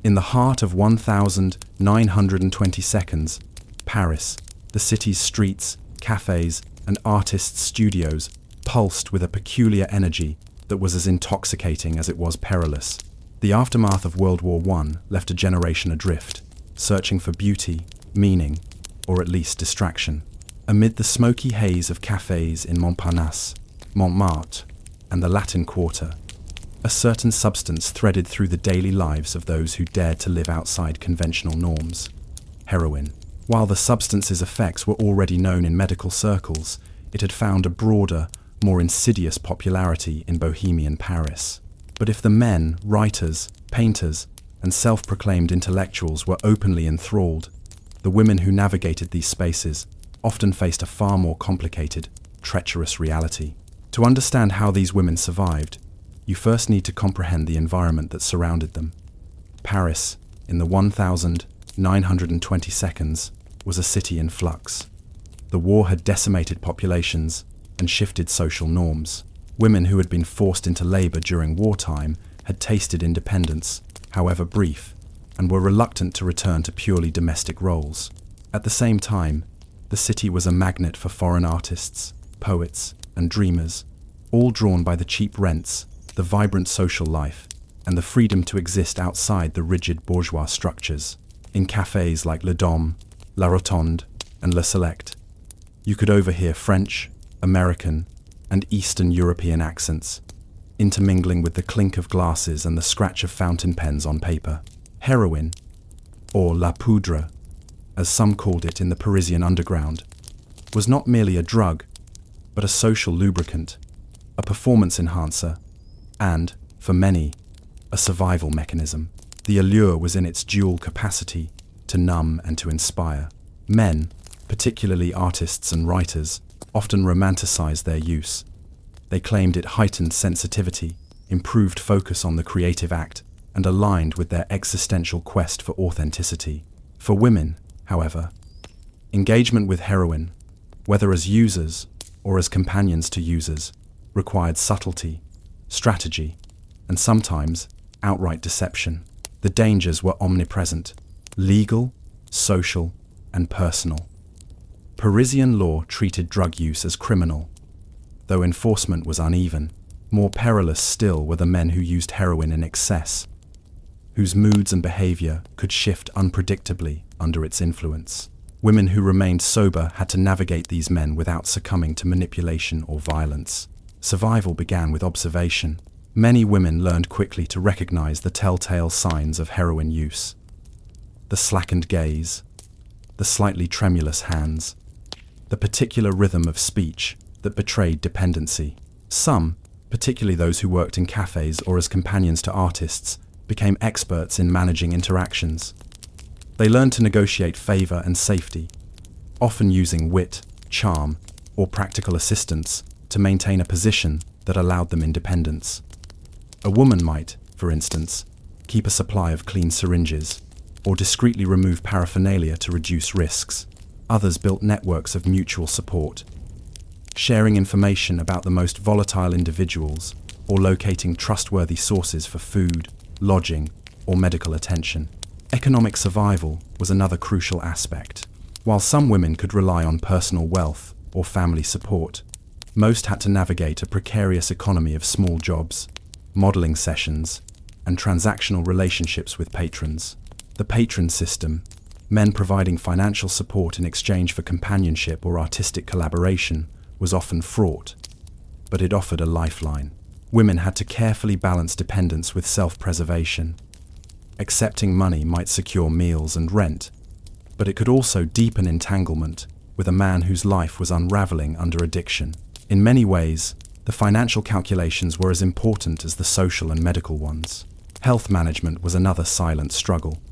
In the heart of 1920's, Paris, the city's streets, cafes, and artists' studios pulsed with a peculiar energy that was as intoxicating as it was perilous. The aftermath of World War I left a generation adrift, searching for beauty, meaning, or at least distraction. Amid the smoky haze of cafes in Montparnasse, Montmartre, and the Latin Quarter, a certain substance threaded through the daily lives of those who dared to live outside conventional norms: heroin. While the substance's effects were already known in medical circles, it had found a broader, more insidious popularity in Bohemian Paris. But if the men, writers, painters, and self-proclaimed intellectuals were openly enthralled, the women who navigated these spaces often faced a far more complicated, treacherous reality. To understand how these women survived, you first need to comprehend the environment that surrounded them. Paris, in the 1920's, was a city in flux. The war had decimated populations and shifted social norms. Women who had been forced into labor during wartime had tasted independence, however brief, and were reluctant to return to purely domestic roles. At the same time, the city was a magnet for foreign artists, poets, and dreamers, all drawn by the cheap rents, the vibrant social life, and the freedom to exist outside the rigid bourgeois structures. In cafes like Le Dôme, La Rotonde, and Le Select, you could overhear French, American, and Eastern European accents, intermingling with the clink of glasses and the scratch of fountain pens on paper. Heroin, or la poudre, as some called it in the Parisian underground, was not merely a drug, but a social lubricant, a performance enhancer, and, for many, a survival mechanism. The allure was in its dual capacity to numb and to inspire. Men, particularly artists and writers, often romanticized their use. They claimed it heightened sensitivity, improved focus on the creative act, and aligned with their existential quest for authenticity. For women, however, engagement with heroin, whether as users or as companions to users, required subtlety, strategy, and sometimes outright deception. The dangers were omnipresent: legal, social, and personal. Parisian law treated drug use as criminal, though enforcement was uneven. More perilous still were the men who used heroin in excess, whose moods and behavior could shift unpredictably under its influence. Women who remained sober had to navigate these men without succumbing to manipulation or violence. Survival began with observation. Many women learned quickly to recognize the telltale signs of heroin use: the slackened gaze, the slightly tremulous hands, the particular rhythm of speech that betrayed dependency. Some, particularly those who worked in cafes or as companions to artists, became experts in managing interactions. They learned to negotiate favor and safety, often using wit, charm, or practical assistance to maintain a position that allowed them independence. A woman might, for instance, keep a supply of clean syringes, or discreetly remove paraphernalia to reduce risks. Others built networks of mutual support, sharing information about the most volatile individuals, or locating trustworthy sources for food, lodging, or medical attention. Economic survival was another crucial aspect. While some women could rely on personal wealth or family support, most had to navigate a precarious economy of small jobs, modeling sessions, and transactional relationships with patrons. The patron system, men providing financial support in exchange for companionship or artistic collaboration, was often fraught, but it offered a lifeline. Women had to carefully balance dependence with self-preservation. Accepting money might secure meals and rent, but it could also deepen entanglement with a man whose life was unraveling under addiction. In many ways, the financial calculations were as important as the social and medical ones. Health management was another silent struggle.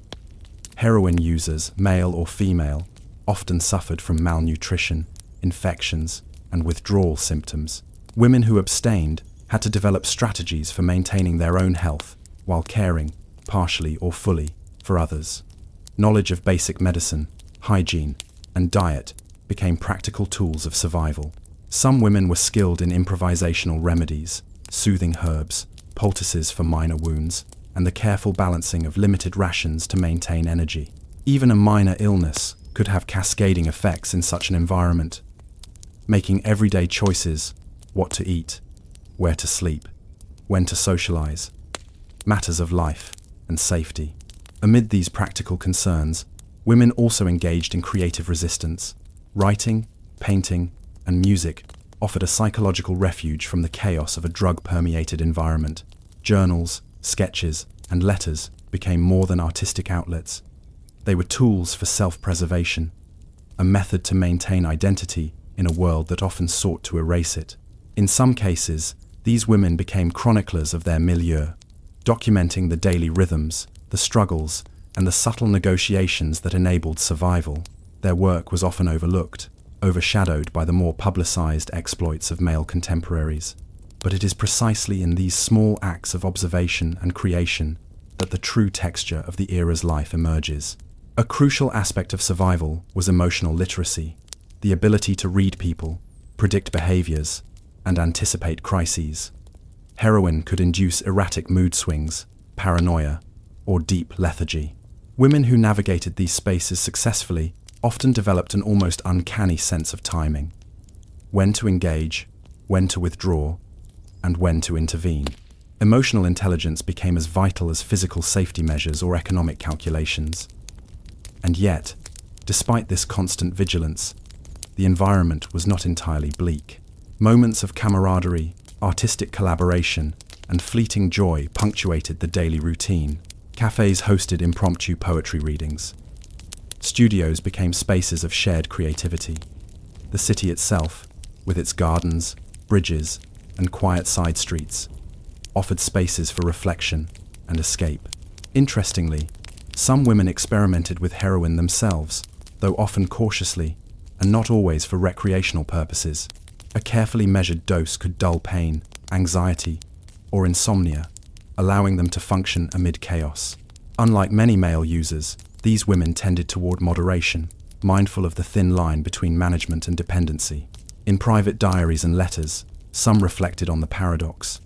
Heroin users, male or female, often suffered from malnutrition, infections, and withdrawal symptoms. Women who abstained had to develop strategies for maintaining their own health while caring, partially or fully, for others. Knowledge of basic medicine, hygiene, and diet became practical tools of survival. Some women were skilled in improvisational remedies, soothing herbs, poultices for minor wounds, and the careful balancing of limited rations to maintain energy. Even a minor illness could have cascading effects in such an environment, making everyday choices, what to eat, where to sleep, when to socialize, matters of life and safety. Amid these practical concerns, women also engaged in creative resistance. Writing, painting, and music offered a psychological refuge from the chaos of a drug-permeated environment. Journals, sketches, and letters became more than artistic outlets. They were tools for self-preservation, a method to maintain identity in a world that often sought to erase it. In some cases, these women became chroniclers of their milieu, documenting the daily rhythms, the struggles, and the subtle negotiations that enabled survival. Their work was often overlooked, overshadowed by the more publicized exploits of male contemporaries. But it is precisely in these small acts of observation and creation that the true texture of the era's life emerges. A crucial aspect of survival was emotional literacy, the ability to read people, predict behaviors, and anticipate crises. Heroin could induce erratic mood swings, paranoia, or deep lethargy. Women who navigated these spaces successfully often developed an almost uncanny sense of timing. When to engage, when to withdraw, and when to intervene. Emotional intelligence became as vital as physical safety measures or economic calculations. And yet, despite this constant vigilance, the environment was not entirely bleak. Moments of camaraderie, artistic collaboration, and fleeting joy punctuated the daily routine. Cafes hosted impromptu poetry readings. Studios became spaces of shared creativity. The city itself, with its gardens, bridges, and quiet side streets, offered spaces for reflection and escape. Interestingly, some women experimented with heroin themselves, though often cautiously, and not always for recreational purposes. A carefully measured dose could dull pain, anxiety, or insomnia, allowing them to function amid chaos. Unlike many male users, these women tended toward moderation, mindful of the thin line between management and dependency. In private diaries and letters, some reflected on the paradox.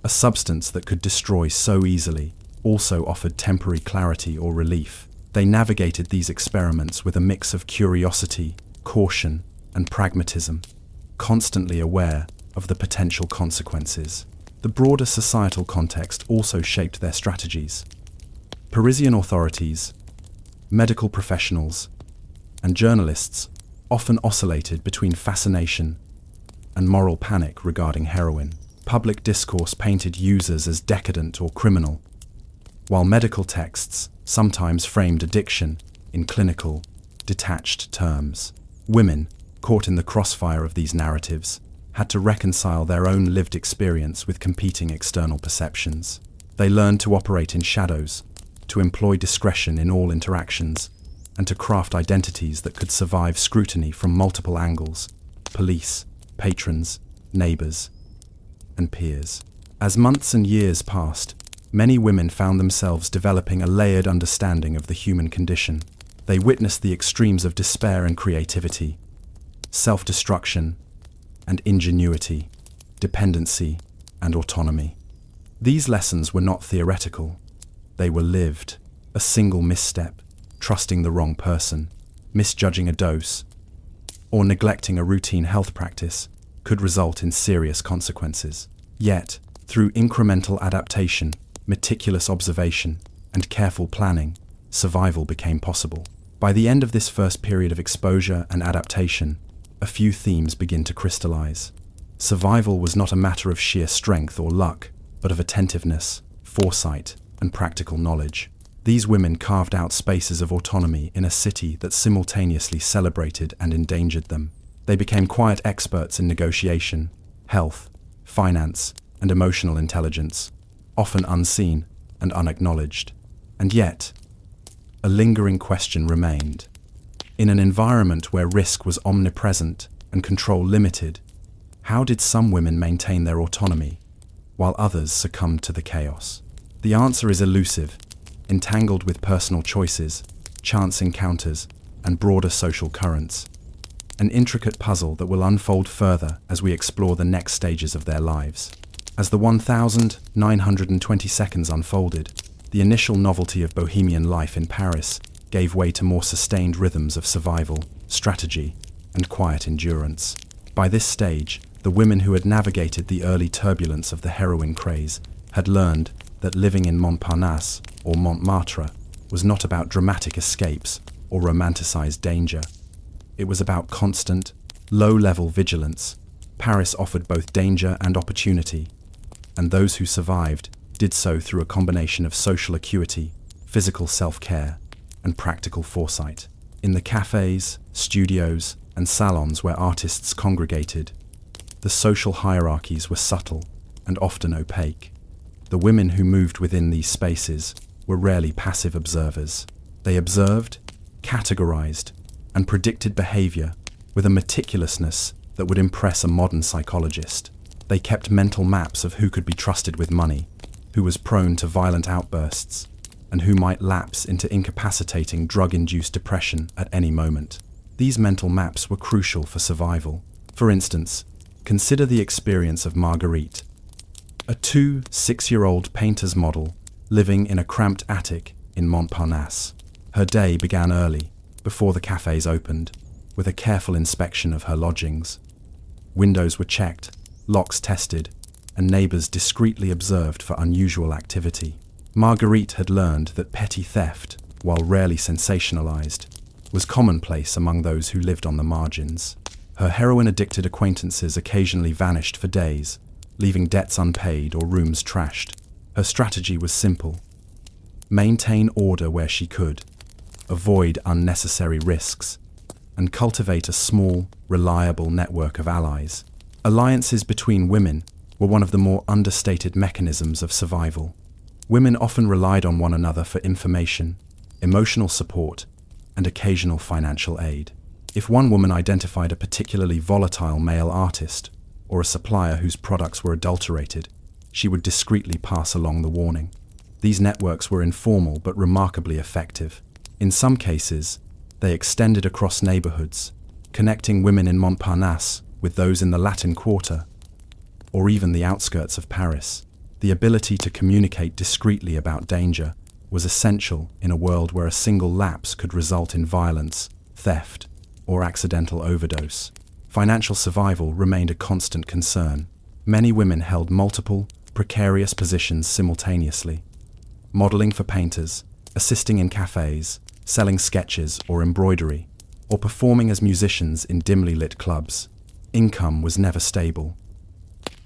A substance that could destroy so easily also offered temporary clarity or relief. They navigated these experiments with a mix of curiosity, caution, and pragmatism, constantly aware of the potential consequences. The broader societal context also shaped their strategies. Parisian authorities, medical professionals, and journalists often oscillated between fascination and moral panic regarding heroin. Public discourse painted users as decadent or criminal, while medical texts sometimes framed addiction in clinical, detached terms. Women, caught in the crossfire of these narratives, had to reconcile their own lived experience with competing external perceptions. They learned to operate in shadows, to employ discretion in all interactions, and to craft identities that could survive scrutiny from multiple angles: police, patrons, neighbors, and peers. As months and years passed, many women found themselves developing a layered understanding of the human condition. They witnessed the extremes of despair and creativity, self-destruction and ingenuity, dependency and autonomy. These lessons were not theoretical. They were lived. A single misstep, trusting the wrong person, misjudging a dose, or neglecting a routine health practice could result in serious consequences. Yet, through incremental adaptation, meticulous observation, and careful planning, survival became possible. By the end of this first period of exposure and adaptation, a few themes begin to crystallize. Survival was not a matter of sheer strength or luck, but of attentiveness, foresight, and practical knowledge. These women carved out spaces of autonomy in a city that simultaneously celebrated and endangered them. They became quiet experts in negotiation, health, finance, and emotional intelligence, often unseen and unacknowledged. And yet, a lingering question remained. In an environment where risk was omnipresent and control limited, how did some women maintain their autonomy, while others succumbed to the chaos? The answer is elusive, entangled with personal choices, chance encounters, and broader social currents. An intricate puzzle that will unfold further as we explore the next stages of their lives. As the 1,920 seconds unfolded, the initial novelty of Bohemian life in Paris gave way to more sustained rhythms of survival, strategy, and quiet endurance. By this stage, the women who had navigated the early turbulence of the heroine craze had learned that living in Montparnasse, or Montmartre, was not about dramatic escapes or romanticized danger. It was about constant, low-level vigilance. Paris offered both danger and opportunity, and those who survived did so through a combination of social acuity, physical self-care, and practical foresight. In the cafes, studios, and salons where artists congregated, the social hierarchies were subtle and often opaque. The women who moved within these spaces were rarely passive observers. They observed, categorized, and predicted behavior with a meticulousness that would impress a modern psychologist. They kept mental maps of who could be trusted with money, who was prone to violent outbursts, and who might lapse into incapacitating drug-induced depression at any moment. These mental maps were crucial for survival. For instance, consider the experience of Marguerite, a 6-year-old painter's model living in a cramped attic in Montparnasse. Her day began early, before the cafes opened, with a careful inspection of her lodgings. Windows were checked, locks tested, and neighbors discreetly observed for unusual activity. Marguerite had learned that petty theft, while rarely sensationalized, was commonplace among those who lived on the margins. Her heroin-addicted acquaintances occasionally vanished for days, leaving debts unpaid or rooms trashed. Her strategy was simple: maintain order where she could, avoid unnecessary risks, and cultivate a small, reliable network of allies. Alliances between women were one of the more understated mechanisms of survival. Women often relied on one another for information, emotional support, and occasional financial aid. If one woman identified a particularly volatile male artist, or a supplier whose products were adulterated, she would discreetly pass along the warning. These networks were informal but remarkably effective. In some cases, they extended across neighborhoods, connecting women in Montparnasse with those in the Latin Quarter, or even the outskirts of Paris. The ability to communicate discreetly about danger was essential in a world where a single lapse could result in violence, theft, or accidental overdose. Financial survival remained a constant concern. Many women held multiple, precarious positions simultaneously, modeling for painters, assisting in cafes, selling sketches or embroidery, or performing as musicians in dimly lit clubs. Income was never stable,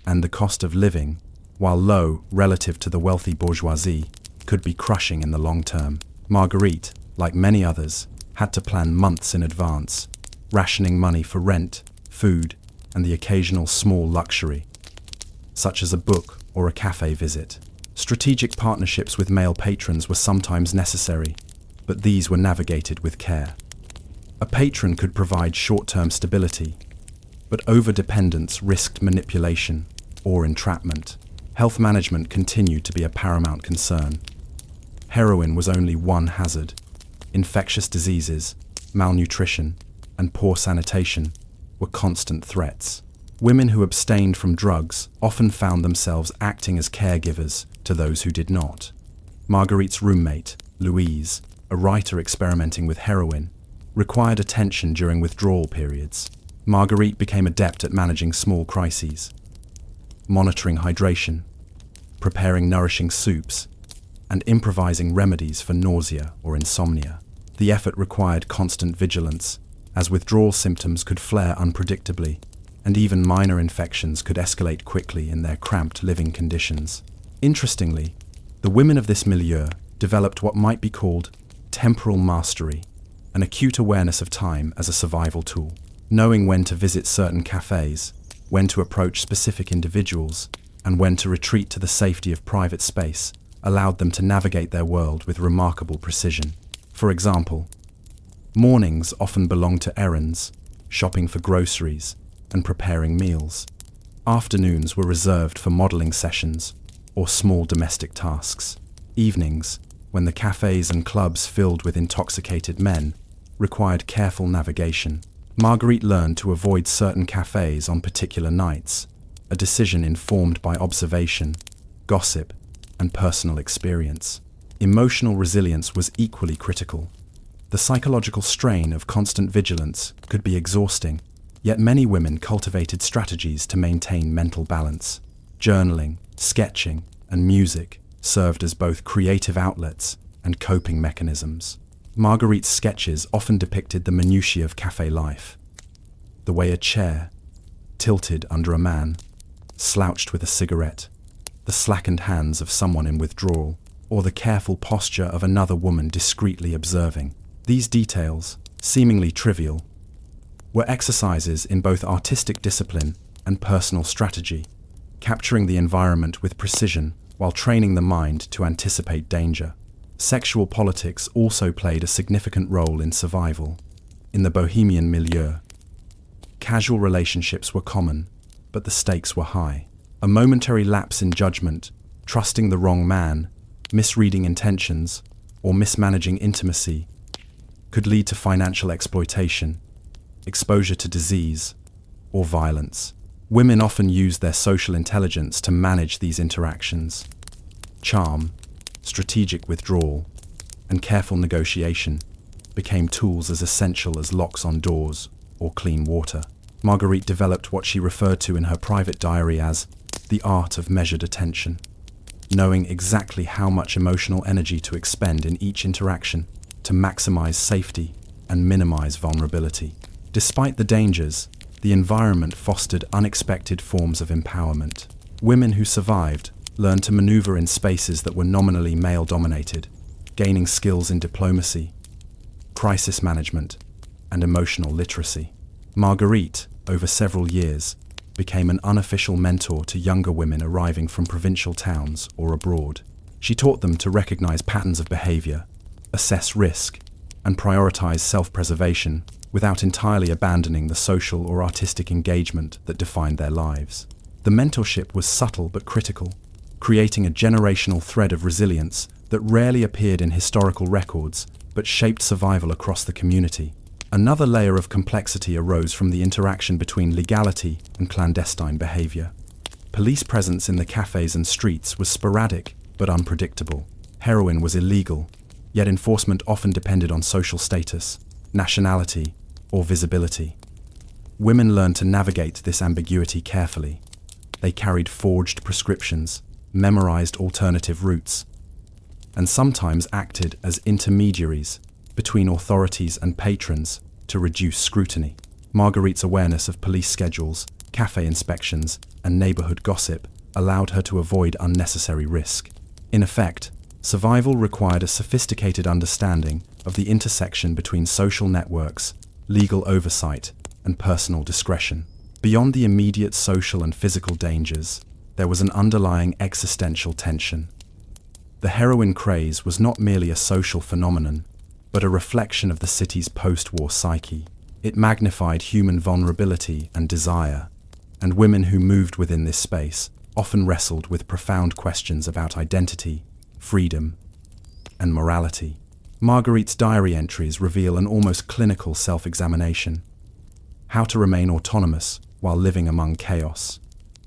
and the cost of living, while low relative to the wealthy bourgeoisie, could be crushing in the long term. Marguerite, like many others, had to plan months in advance, rationing money for rent, food, and the occasional small luxury, such as a book or a cafe visit. Strategic partnerships with male patrons were sometimes necessary, but these were navigated with care. A patron could provide short-term stability, but overdependence risked manipulation or entrapment. Health management continued to be a paramount concern. Heroin was only one hazard. Infectious diseases, malnutrition, and poor sanitation were constant threats. Women who abstained from drugs often found themselves acting as caregivers to those who did not. Marguerite's roommate, Louise, a writer experimenting with heroin, required attention during withdrawal periods. Marguerite became adept at managing small crises, monitoring hydration, preparing nourishing soups, and improvising remedies for nausea or insomnia. The effort required constant vigilance, as withdrawal symptoms could flare unpredictably, and even minor infections could escalate quickly in their cramped living conditions. Interestingly, the women of this milieu developed what might be called temporal mastery, an acute awareness of time as a survival tool. Knowing when to visit certain cafes, when to approach specific individuals, and when to retreat to the safety of private space allowed them to navigate their world with remarkable precision. For example, mornings often belonged to errands, shopping for groceries, and preparing meals. Afternoons were reserved for modeling sessions or small domestic tasks. Evenings, when the cafes and clubs filled with intoxicated men, required careful navigation. Marguerite learned to avoid certain cafes on particular nights, a decision informed by observation, gossip, and personal experience. Emotional resilience was equally critical. The psychological strain of constant vigilance could be exhausting, yet many women cultivated strategies to maintain mental balance. Journaling, sketching, and music served as both creative outlets and coping mechanisms. Marguerite's sketches often depicted the minutiae of café life. The way a chair, tilted under a man, slouched with a cigarette, the slackened hands of someone in withdrawal, or the careful posture of another woman discreetly observing. These details, seemingly trivial, were exercises in both artistic discipline and personal strategy, capturing the environment with precision while training the mind to anticipate danger. Sexual politics also played a significant role in survival. In the Bohemian milieu, casual relationships were common, but the stakes were high. A momentary lapse in judgment, trusting the wrong man, misreading intentions, or mismanaging intimacy could lead to financial exploitation, exposure to disease, or violence. Women often used their social intelligence to manage these interactions. Charm, strategic withdrawal, and careful negotiation became tools as essential as locks on doors or clean water. Marguerite developed what she referred to in her private diary as the art of measured attention, knowing exactly how much emotional energy to expend in each interaction to maximize safety and minimize vulnerability. Despite the dangers, the environment fostered unexpected forms of empowerment. Women who survived learned to maneuver in spaces that were nominally male-dominated, gaining skills in diplomacy, crisis management, and emotional literacy. Marguerite, over several years, became an unofficial mentor to younger women arriving from provincial towns or abroad. She taught them to recognize patterns of behavior, assess risk, and prioritize self-preservation without entirely abandoning the social or artistic engagement that defined their lives. The mentorship was subtle but critical, creating a generational thread of resilience that rarely appeared in historical records but shaped survival across the community. Another layer of complexity arose from the interaction between legality and clandestine behavior. Police presence in the cafes and streets was sporadic but unpredictable. Heroin was illegal, yet enforcement often depended on social status, nationality, or visibility. Women learned to navigate this ambiguity carefully. They carried forged prescriptions, memorized alternative routes, and sometimes acted as intermediaries between authorities and patrons to reduce scrutiny. Marguerite's awareness of police schedules, cafe inspections, and neighborhood gossip allowed her to avoid unnecessary risk. In effect, survival required a sophisticated understanding of the intersection between social networks, legal oversight, and personal discretion. Beyond the immediate social and physical dangers, there was an underlying existential tension. The heroine craze was not merely a social phenomenon, but a reflection of the city's post-war psyche. It magnified human vulnerability and desire, and women who moved within this space often wrestled with profound questions about identity, freedom, and morality. Marguerite's diary entries reveal an almost clinical self-examination. How to remain autonomous while living among chaos,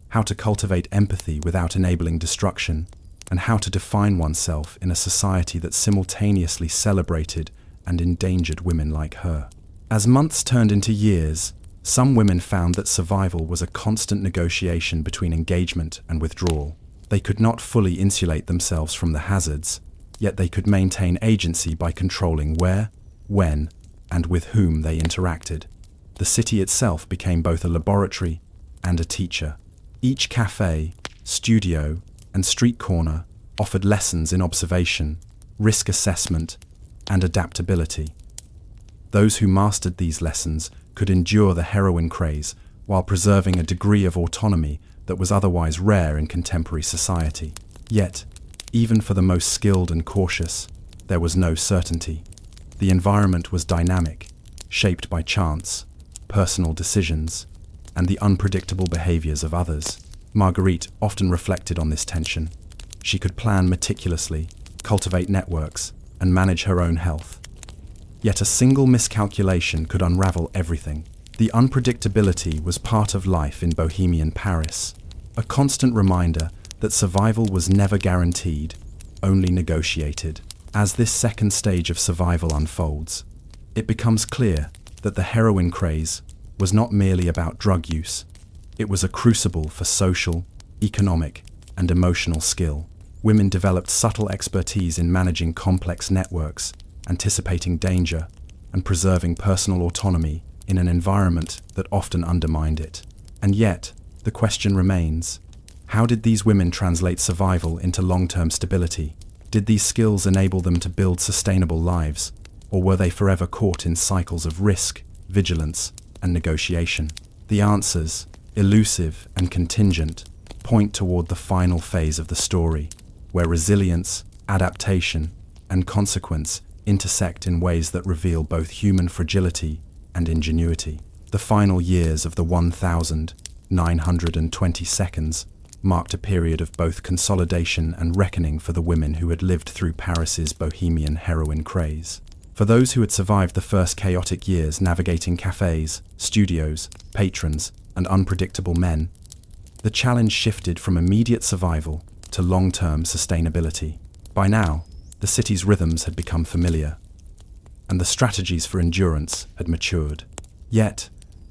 how to cultivate empathy without enabling destruction, and how to define oneself in a society that simultaneously celebrated and endangered women like her. As months turned into years, some women found that survival was a constant negotiation between engagement and withdrawal. They could not fully insulate themselves from the hazards, yet they could maintain agency by controlling where, when, and with whom they interacted. The city itself became both a laboratory and a teacher. Each cafe, studio, and street corner offered lessons in observation, risk assessment, and adaptability. Those who mastered these lessons could endure the heroine craze while preserving a degree of autonomy that was otherwise rare in contemporary society. Yet, even for the most skilled and cautious, there was no certainty. The environment was dynamic, shaped by chance, personal decisions, and the unpredictable behaviors of others. Marguerite often reflected on this tension. She could plan meticulously, cultivate networks, and manage her own health. Yet a single miscalculation could unravel everything. The unpredictability was part of life in Bohemian Paris, a constant reminder that survival was never guaranteed, only negotiated. As this second stage of survival unfolds, it becomes clear that the heroine craze was not merely about drug use. It was a crucible for social, economic, and emotional skill. Women developed subtle expertise in managing complex networks, anticipating danger, and preserving personal autonomy in an environment that often undermined it. And yet, the question remains, how did these women translate survival into long-term stability? Did these skills enable them to build sustainable lives, or were they forever caught in cycles of risk, vigilance, and negotiation? The answers, elusive and contingent, point toward the final phase of the story, where resilience, adaptation, and consequence intersect in ways that reveal both human fragility and ingenuity. The final years of the 1920 seconds marked a period of both consolidation and reckoning for the women who had lived through Paris's Bohemian heroine craze. For those who had survived the first chaotic years navigating cafes, studios, patrons, and unpredictable men, the challenge shifted from immediate survival to long-term sustainability. By now, the city's rhythms had become familiar, and the strategies for endurance had matured. Yet,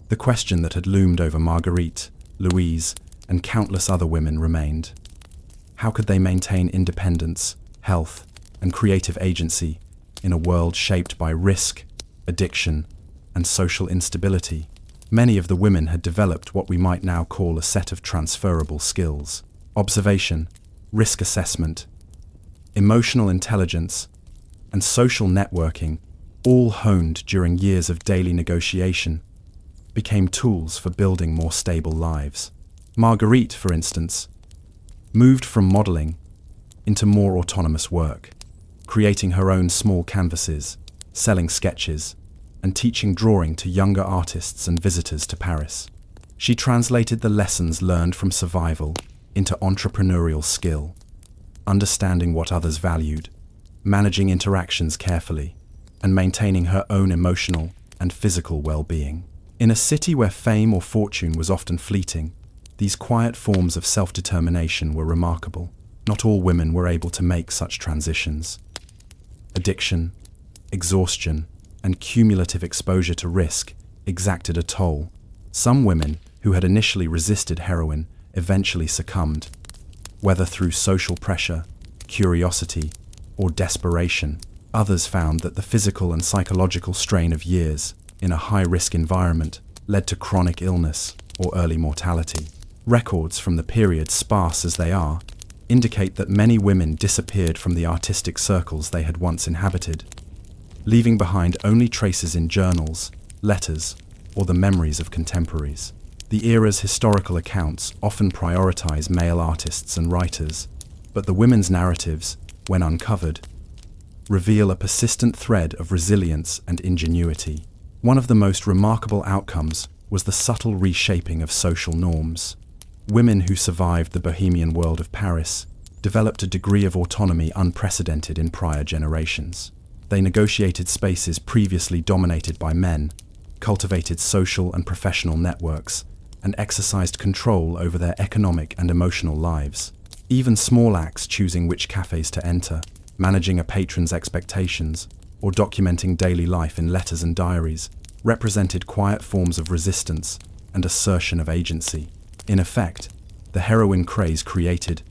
the question that had loomed over Marguerite, Louise, and countless other women remained. How could they maintain independence, health, and creative agency in a world shaped by risk, addiction, and social instability? Many of the women had developed what we might now call a set of transferable skills: observation, risk assessment, emotional intelligence, and social networking, all honed during years of daily negotiation, became tools for building more stable lives. Marguerite, for instance, moved from modeling into more autonomous work, creating her own small canvases, selling sketches, and teaching drawing to younger artists and visitors to Paris. She translated the lessons learned from survival into entrepreneurial skill, understanding what others valued, managing interactions carefully, and maintaining her own emotional and physical well-being. In a city where fame or fortune was often fleeting, these quiet forms of self-determination were remarkable. Not all women were able to make such transitions. Addiction, exhaustion, and cumulative exposure to risk exacted a toll. Some women who had initially resisted heroin eventually succumbed, whether through social pressure, curiosity, or desperation. Others found that the physical and psychological strain of years in a high-risk environment led to chronic illness or early mortality. Records from the period, sparse as they are, indicate that many women disappeared from the artistic circles they had once inhabited, leaving behind only traces in journals, letters, or the memories of contemporaries. The era's historical accounts often prioritize male artists and writers, but the women's narratives, when uncovered, reveal a persistent thread of resilience and ingenuity. One of the most remarkable outcomes was the subtle reshaping of social norms. Women who survived the bohemian world of Paris developed a degree of autonomy unprecedented in prior generations. They negotiated spaces previously dominated by men, cultivated social and professional networks, and exercised control over their economic and emotional lives. Even small acts, choosing which cafes to enter, managing a patron's expectations, or documenting daily life in letters and diaries, represented quiet forms of resistance and assertion of agency. In effect, the heroine craze created,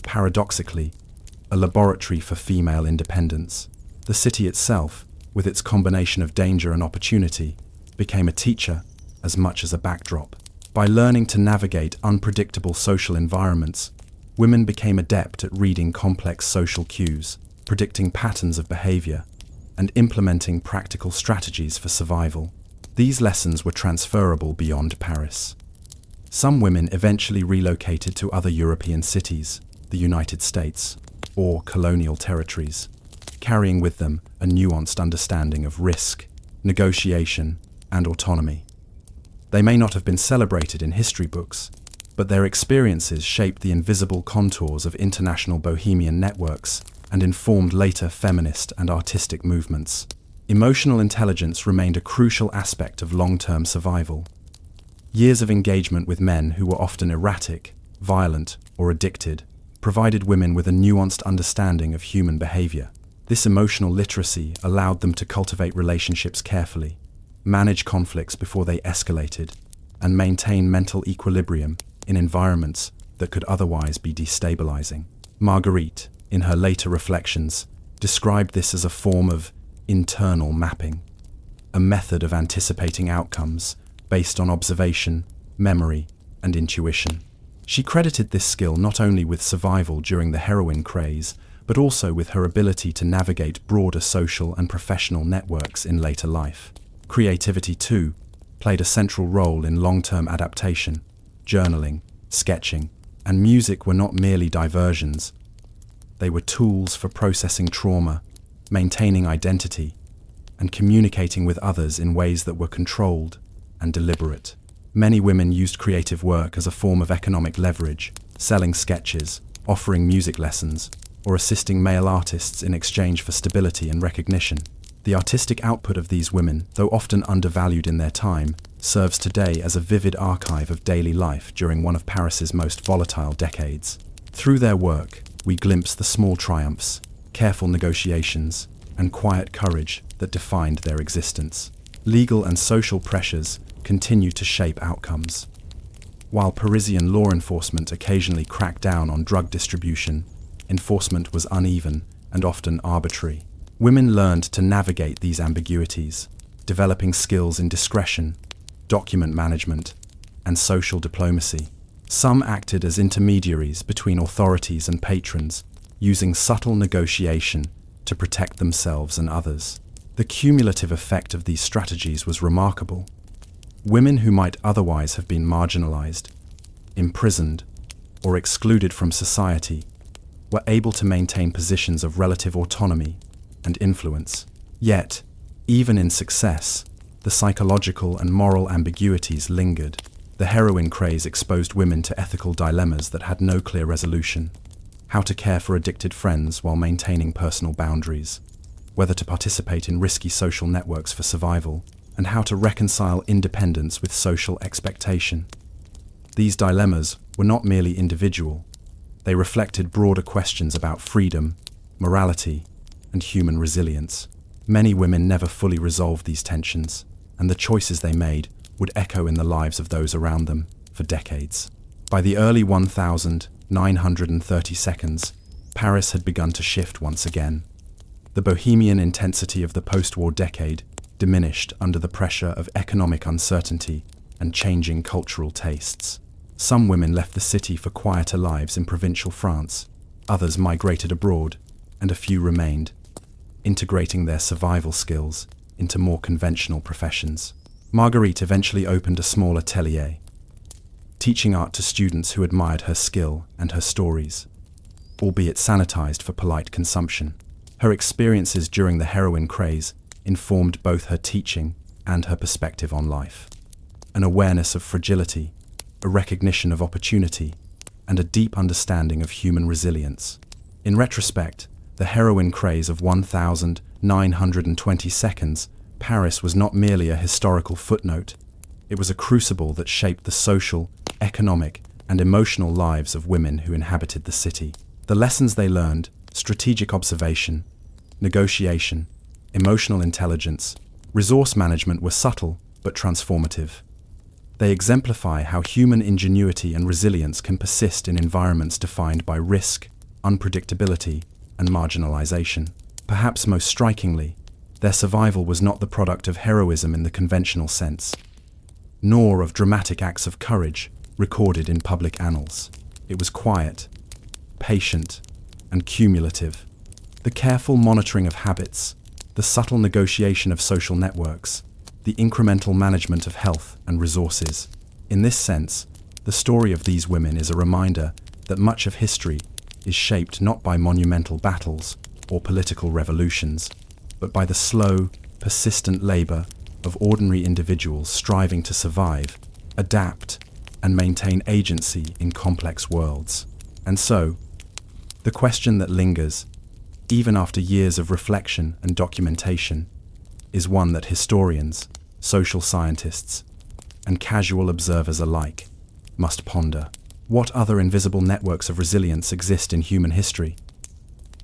paradoxically, a laboratory for female independence. The city itself, with its combination of danger and opportunity, became a teacher as much as a backdrop. By learning to navigate unpredictable social environments, women became adept at reading complex social cues, predicting patterns of behavior, and implementing practical strategies for survival. These lessons were transferable beyond Paris. Some women eventually relocated to other European cities, the United States, or colonial territories, carrying with them a nuanced understanding of risk, negotiation, and autonomy. They may not have been celebrated in history books, but their experiences shaped the invisible contours of international bohemian networks and informed later feminist and artistic movements. Emotional intelligence remained a crucial aspect of long-term survival. Years of engagement with men who were often erratic, violent, or addicted, provided women with a nuanced understanding of human behavior. This emotional literacy allowed them to cultivate relationships carefully, manage conflicts before they escalated, and maintain mental equilibrium in environments that could otherwise be destabilizing. Marguerite, in her later reflections, described this as a form of internal mapping, a method of anticipating outcomes based on observation, memory, and intuition. She credited this skill not only with survival during the heroine craze, but also with her ability to navigate broader social and professional networks in later life. Creativity, too, played a central role in long-term adaptation. Journaling, sketching, and music were not merely diversions. They were tools for processing trauma, maintaining identity, and communicating with others in ways that were controlled and deliberate. Many women used creative work as a form of economic leverage, selling sketches, offering music lessons, or assisting male artists in exchange for stability and recognition. The artistic output of these women, though often undervalued in their time, serves today as a vivid archive of daily life during one of Paris's most volatile decades. Through their work, we glimpse the small triumphs, careful negotiations, and quiet courage that defined their existence. Legal and social pressures continue to shape outcomes. While Parisian law enforcement occasionally cracked down on drug distribution, enforcement was uneven and often arbitrary. Women learned to navigate these ambiguities, developing skills in discretion, document management, and social diplomacy. Some acted as intermediaries between authorities and patrons, using subtle negotiation to protect themselves and others. The cumulative effect of these strategies was remarkable. Women who might otherwise have been marginalized, imprisoned, or excluded from society were able to maintain positions of relative autonomy and influence. Yet, even in success, the psychological and moral ambiguities lingered. The heroine craze exposed women to ethical dilemmas that had no clear resolution. How to care for addicted friends while maintaining personal boundaries, whether to participate in risky social networks for survival, and how to reconcile independence with social expectation. These dilemmas were not merely individual. They reflected broader questions about freedom, morality, and human resilience. Many women never fully resolved these tensions, and the choices they made would echo in the lives of those around them for decades. By the early 1930s, Paris had begun to shift once again. The Bohemian intensity of the post-war decade diminished under the pressure of economic uncertainty and changing cultural tastes. Some women left the city for quieter lives in provincial France, others migrated abroad, and a few remained, integrating their survival skills into more conventional professions. Marguerite eventually opened a small atelier, teaching art to students who admired her skill and her stories, albeit sanitized for polite consumption. Her experiences during the heroine craze informed both her teaching and her perspective on life. An awareness of fragility, a recognition of opportunity, and a deep understanding of human resilience. In retrospect, the heroine craze of 1920's Paris was not merely a historical footnote. It was a crucible that shaped the social, economic, and emotional lives of women who inhabited the city. The lessons they learned, strategic observation, negotiation, emotional intelligence, resource management, were subtle but transformative. They exemplify how human ingenuity and resilience can persist in environments defined by risk, unpredictability, and marginalization. Perhaps most strikingly, their survival was not the product of heroism in the conventional sense, nor of dramatic acts of courage recorded in public annals. It was quiet, patient, and cumulative. The careful monitoring of habits, the subtle negotiation of social networks, the incremental management of health and resources. In this sense, the story of these women is a reminder that much of history is shaped not by monumental battles or political revolutions, but by the slow, persistent labor of ordinary individuals striving to survive, adapt, and maintain agency in complex worlds. And so, the question that lingers, even after years of reflection and documentation, is one that historians, social scientists, and casual observers alike must ponder. What other invisible networks of resilience exist in human history,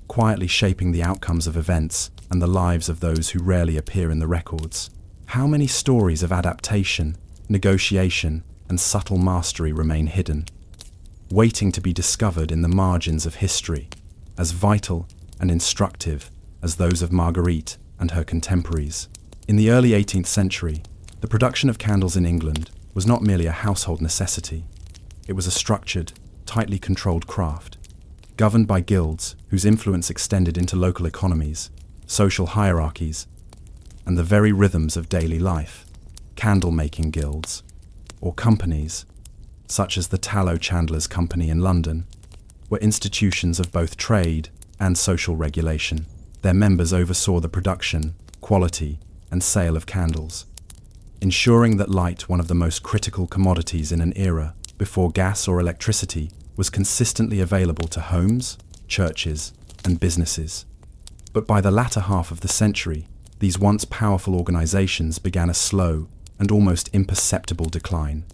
quietly shaping the outcomes of events and the lives of those who rarely appear in the records? How many stories of adaptation, negotiation, and subtle mastery remain hidden, waiting to be discovered in the margins of history, as vital and instructive as those of Marguerite and her contemporaries? In the early 18th century, the production of candles in England was not merely a household necessity. It was a structured, tightly controlled craft, governed by guilds whose influence extended into local economies, social hierarchies, and the very rhythms of daily life. Candle-making guilds, or companies, such as the Tallow Chandlers' Company in London, were institutions of both trade and social regulation. Their members oversaw the production, quality, and sale of candles, ensuring that light, one of the most critical commodities in an era before gas or electricity, was consistently available to homes, churches, and businesses. But by the latter half of the century, these once powerful organizations began a slow and almost imperceptible decline,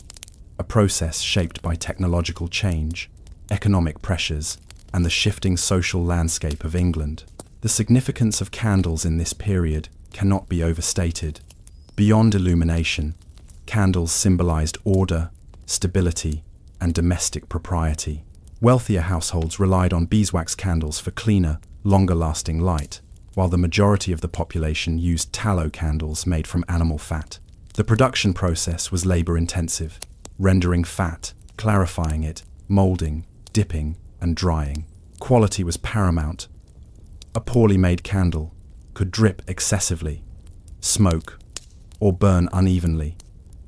a process shaped by technological change, economic pressures, and the shifting social landscape of England. The significance of candles in this period cannot be overstated. Beyond illumination, candles symbolized order, stability, and domestic propriety. Wealthier households relied on beeswax candles for cleaner, longer-lasting light, while the majority of the population used tallow candles made from animal fat. The production process was labor-intensive, rendering fat, clarifying it, molding, dipping, and drying. Quality was paramount. A poorly made candle could drip excessively, smoke, or burn unevenly,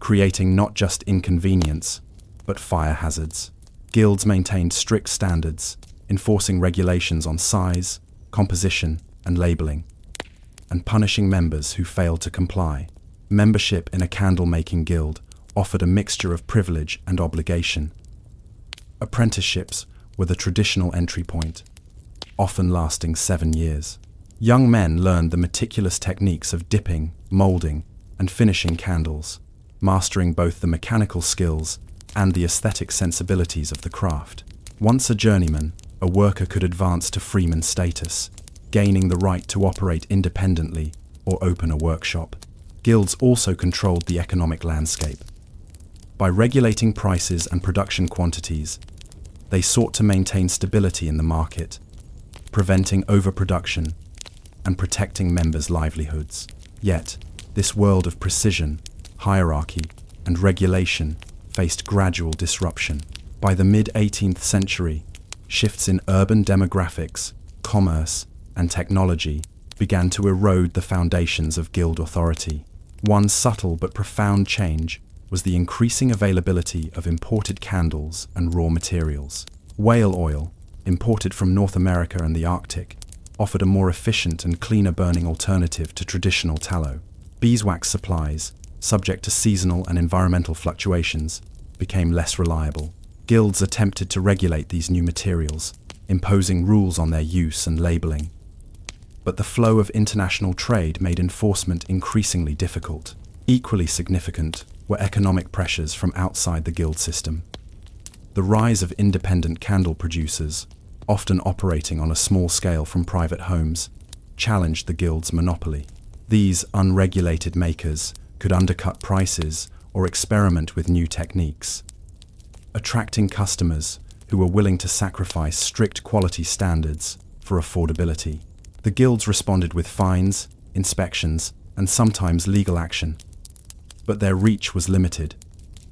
creating not just inconvenience, but fire hazards. Guilds maintained strict standards, enforcing regulations on size, composition, and labeling, and punishing members who failed to comply. Membership in a candle-making guild offered a mixture of privilege and obligation. Apprenticeships were the traditional entry point, often lasting 7 years. Young men learned the meticulous techniques of dipping, molding, and finishing candles, mastering both the mechanical skills and the aesthetic sensibilities of the craft. Once a journeyman, a worker could advance to freeman status, gaining the right to operate independently or open a workshop. Guilds also controlled the economic landscape. By regulating prices and production quantities, they sought to maintain stability in the market, preventing overproduction and protecting members' livelihoods. Yet, this world of precision, hierarchy, and regulation faced gradual disruption. By the mid-18th century, shifts in urban demographics, commerce, and technology began to erode the foundations of guild authority. One subtle but profound change was the increasing availability of imported candles and raw materials. Whale oil, imported from North America and the Arctic, offered a more efficient and cleaner burning alternative to traditional tallow. Beeswax supplies, subject to seasonal and environmental fluctuations, became less reliable. Guilds attempted to regulate these new materials, imposing rules on their use and labeling. But the flow of international trade made enforcement increasingly difficult. Equally significant were economic pressures from outside the guild system. The rise of independent candle producers, often operating on a small scale from private homes, challenged the guild's monopoly. These unregulated makers could undercut prices or experiment with new techniques, attracting customers who were willing to sacrifice strict quality standards for affordability. The guilds responded with fines, inspections, and sometimes legal action. But their reach was limited,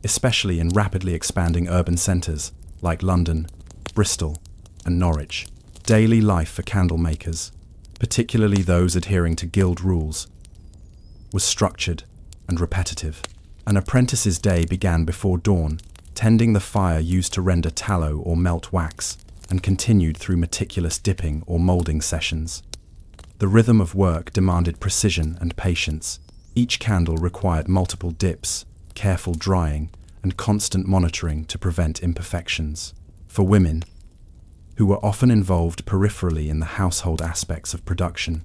especially in rapidly expanding urban centres like London, Bristol, and Norwich. Daily life for candle makers, particularly those adhering to guild rules, was structured and repetitive. An apprentice's day began before dawn, tending the fire used to render tallow or melt wax, and continued through meticulous dipping or moulding sessions. The rhythm of work demanded precision and patience. Each candle required multiple dips, careful drying, and constant monitoring to prevent imperfections. For women, who were often involved peripherally in the household aspects of production,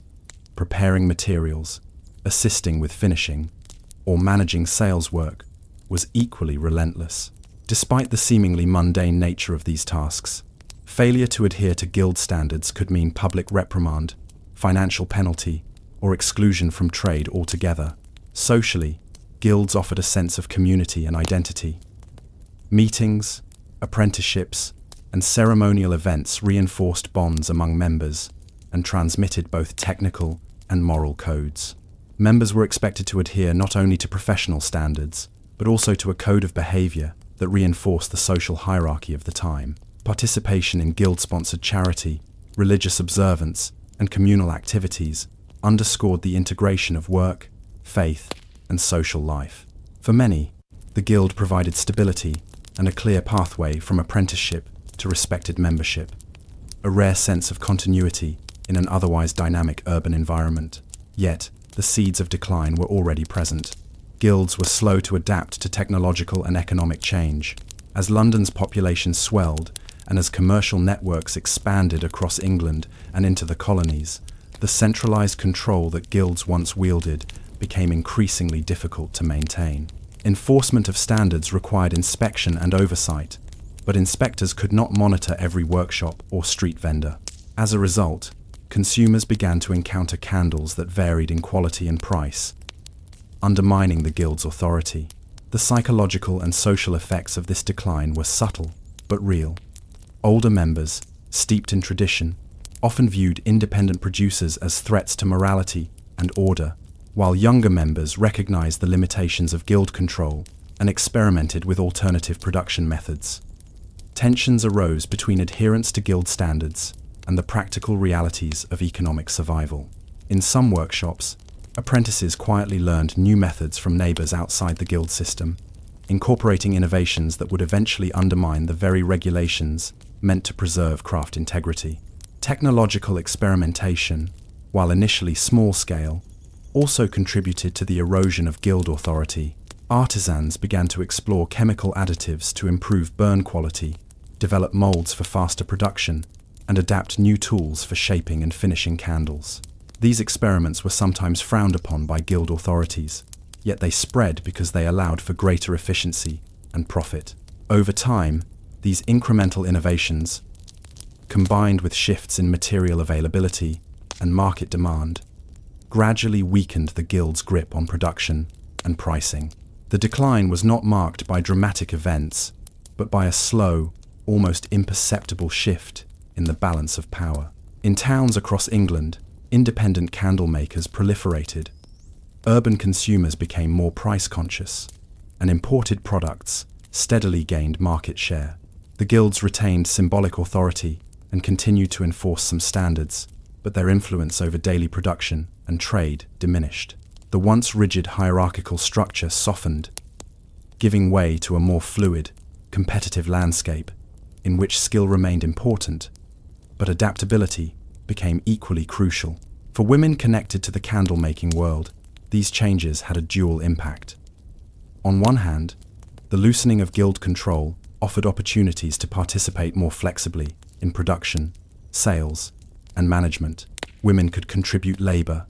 preparing materials, assisting with finishing, or managing sales work, was equally relentless. Despite the seemingly mundane nature of these tasks, failure to adhere to guild standards could mean public reprimand, financial penalty, or exclusion from trade altogether. Socially, guilds offered a sense of community and identity. Meetings, apprenticeships, and ceremonial events reinforced bonds among members and transmitted both technical and moral codes. Members were expected to adhere not only to professional standards, but also to a code of behavior that reinforced the social hierarchy of the time. Participation in guild-sponsored charity, religious observance, and communal activities underscored the integration of work, faith, and social life. For many, the guild provided stability and a clear pathway from apprenticeship to respected membership, a rare sense of continuity in an otherwise dynamic urban environment. Yet, the seeds of decline were already present. Guilds were slow to adapt to technological and economic change. As London's population swelled and as commercial networks expanded across England and into the colonies, the centralized control that guilds once wielded became increasingly difficult to maintain. Enforcement of standards required inspection and oversight, but inspectors could not monitor every workshop or street vendor. As a result, consumers began to encounter candles that varied in quality and price, undermining the guild's authority. The psychological and social effects of this decline were subtle, but real. Older members, steeped in tradition, often viewed independent producers as threats to morality and order, while younger members recognized the limitations of guild control and experimented with alternative production methods. Tensions arose between adherence to guild standards and the practical realities of economic survival. In some workshops, apprentices quietly learned new methods from neighbors outside the guild system, incorporating innovations that would eventually undermine the very regulations meant to preserve craft integrity. Technological experimentation, while initially small-scale, also contributed to the erosion of guild authority. Artisans began to explore chemical additives to improve burn quality, develop molds for faster production, and adapt new tools for shaping and finishing candles. These experiments were sometimes frowned upon by guild authorities, yet they spread because they allowed for greater efficiency and profit. Over time, these incremental innovations, combined with shifts in material availability and market demand, gradually weakened the guild's grip on production and pricing. The decline was not marked by dramatic events, but by a slow, almost imperceptible shift in the balance of power. In towns across England, independent candle makers proliferated. Urban consumers became more price-conscious, and imported products steadily gained market share. The guilds retained symbolic authority and continued to enforce some standards, but their influence over daily production and trade diminished. The once rigid hierarchical structure softened, giving way to a more fluid, competitive landscape in which skill remained important, but adaptability became equally crucial. For women connected to the candle-making world, these changes had a dual impact. On one hand, the loosening of guild control offered opportunities to participate more flexibly in production, sales, and management. Women could contribute labor,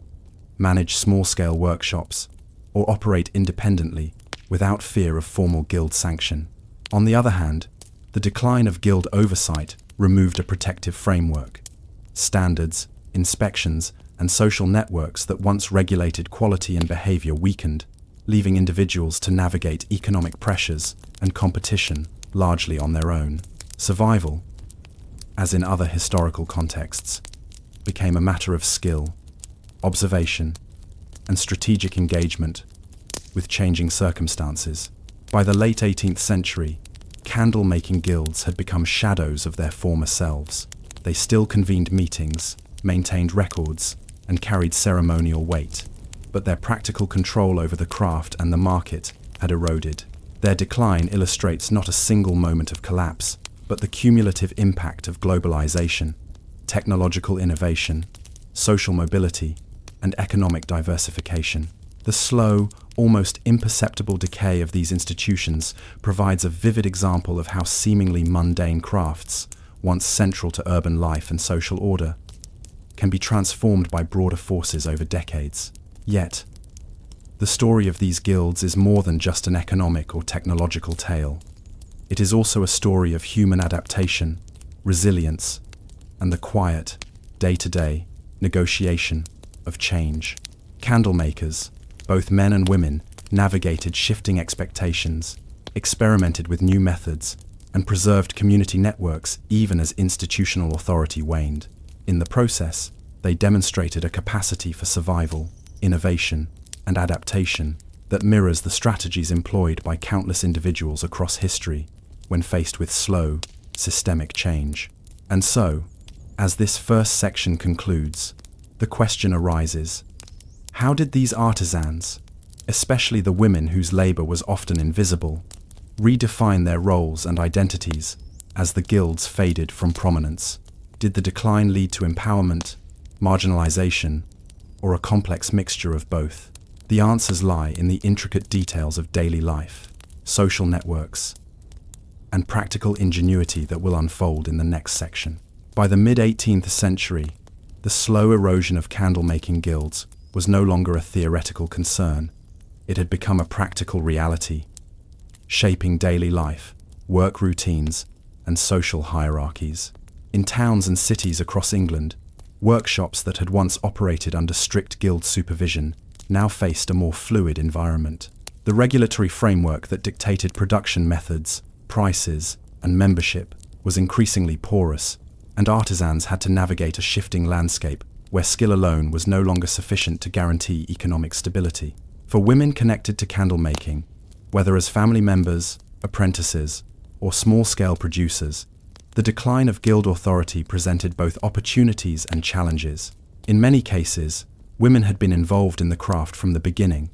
manage small-scale workshops, or operate independently without fear of formal guild sanction. On the other hand, the decline of guild oversight removed a protective framework. Standards, inspections, and social networks that once regulated quality and behavior weakened, leaving individuals to navigate economic pressures and competition largely on their own. Survival, as in other historical contexts, became a matter of skill, observation, and strategic engagement with changing circumstances. By the late 18th century, candle-making guilds had become shadows of their former selves. They still convened meetings, maintained records, and carried ceremonial weight, but their practical control over the craft and the market had eroded. Their decline illustrates not a single moment of collapse, but the cumulative impact of globalization, technological innovation, social mobility, and economic diversification. The slow, almost imperceptible decay of these institutions provides a vivid example of how seemingly mundane crafts, once central to urban life and social order, can be transformed by broader forces over decades. Yet, the story of these guilds is more than just an economic or technological tale. it is also a story of human adaptation, resilience, and the quiet, day-to-day negotiation of change. Candle makers, both men and women, navigated shifting expectations, experimented with new methods, and preserved community networks even as institutional authority waned. In the process, they demonstrated a capacity for survival, innovation, and adaptation that mirrors the strategies employed by countless individuals across history when faced with slow, systemic change. And so, as this first section concludes, the question arises: how did these artisans, especially the women whose labor was often invisible, redefine their roles and identities as the guilds faded from prominence? Did the decline lead to empowerment, marginalization, or a complex mixture of both? The answers lie in the intricate details of daily life, social networks, and practical ingenuity that will unfold in the next section. By the mid-18th century, the slow erosion of candle-making guilds was no longer a theoretical concern. It had become a practical reality, shaping daily life, work routines, and social hierarchies. In towns and cities across England, workshops that had once operated under strict guild supervision now faced a more fluid environment. The regulatory framework that dictated production methods, prices, and membership was increasingly porous, and artisans had to navigate a shifting landscape where skill alone was no longer sufficient to guarantee economic stability. For women connected to candle making, whether as family members, apprentices, or small-scale producers, the decline of guild authority presented both opportunities and challenges. In many cases, women had been involved in the craft from the beginning,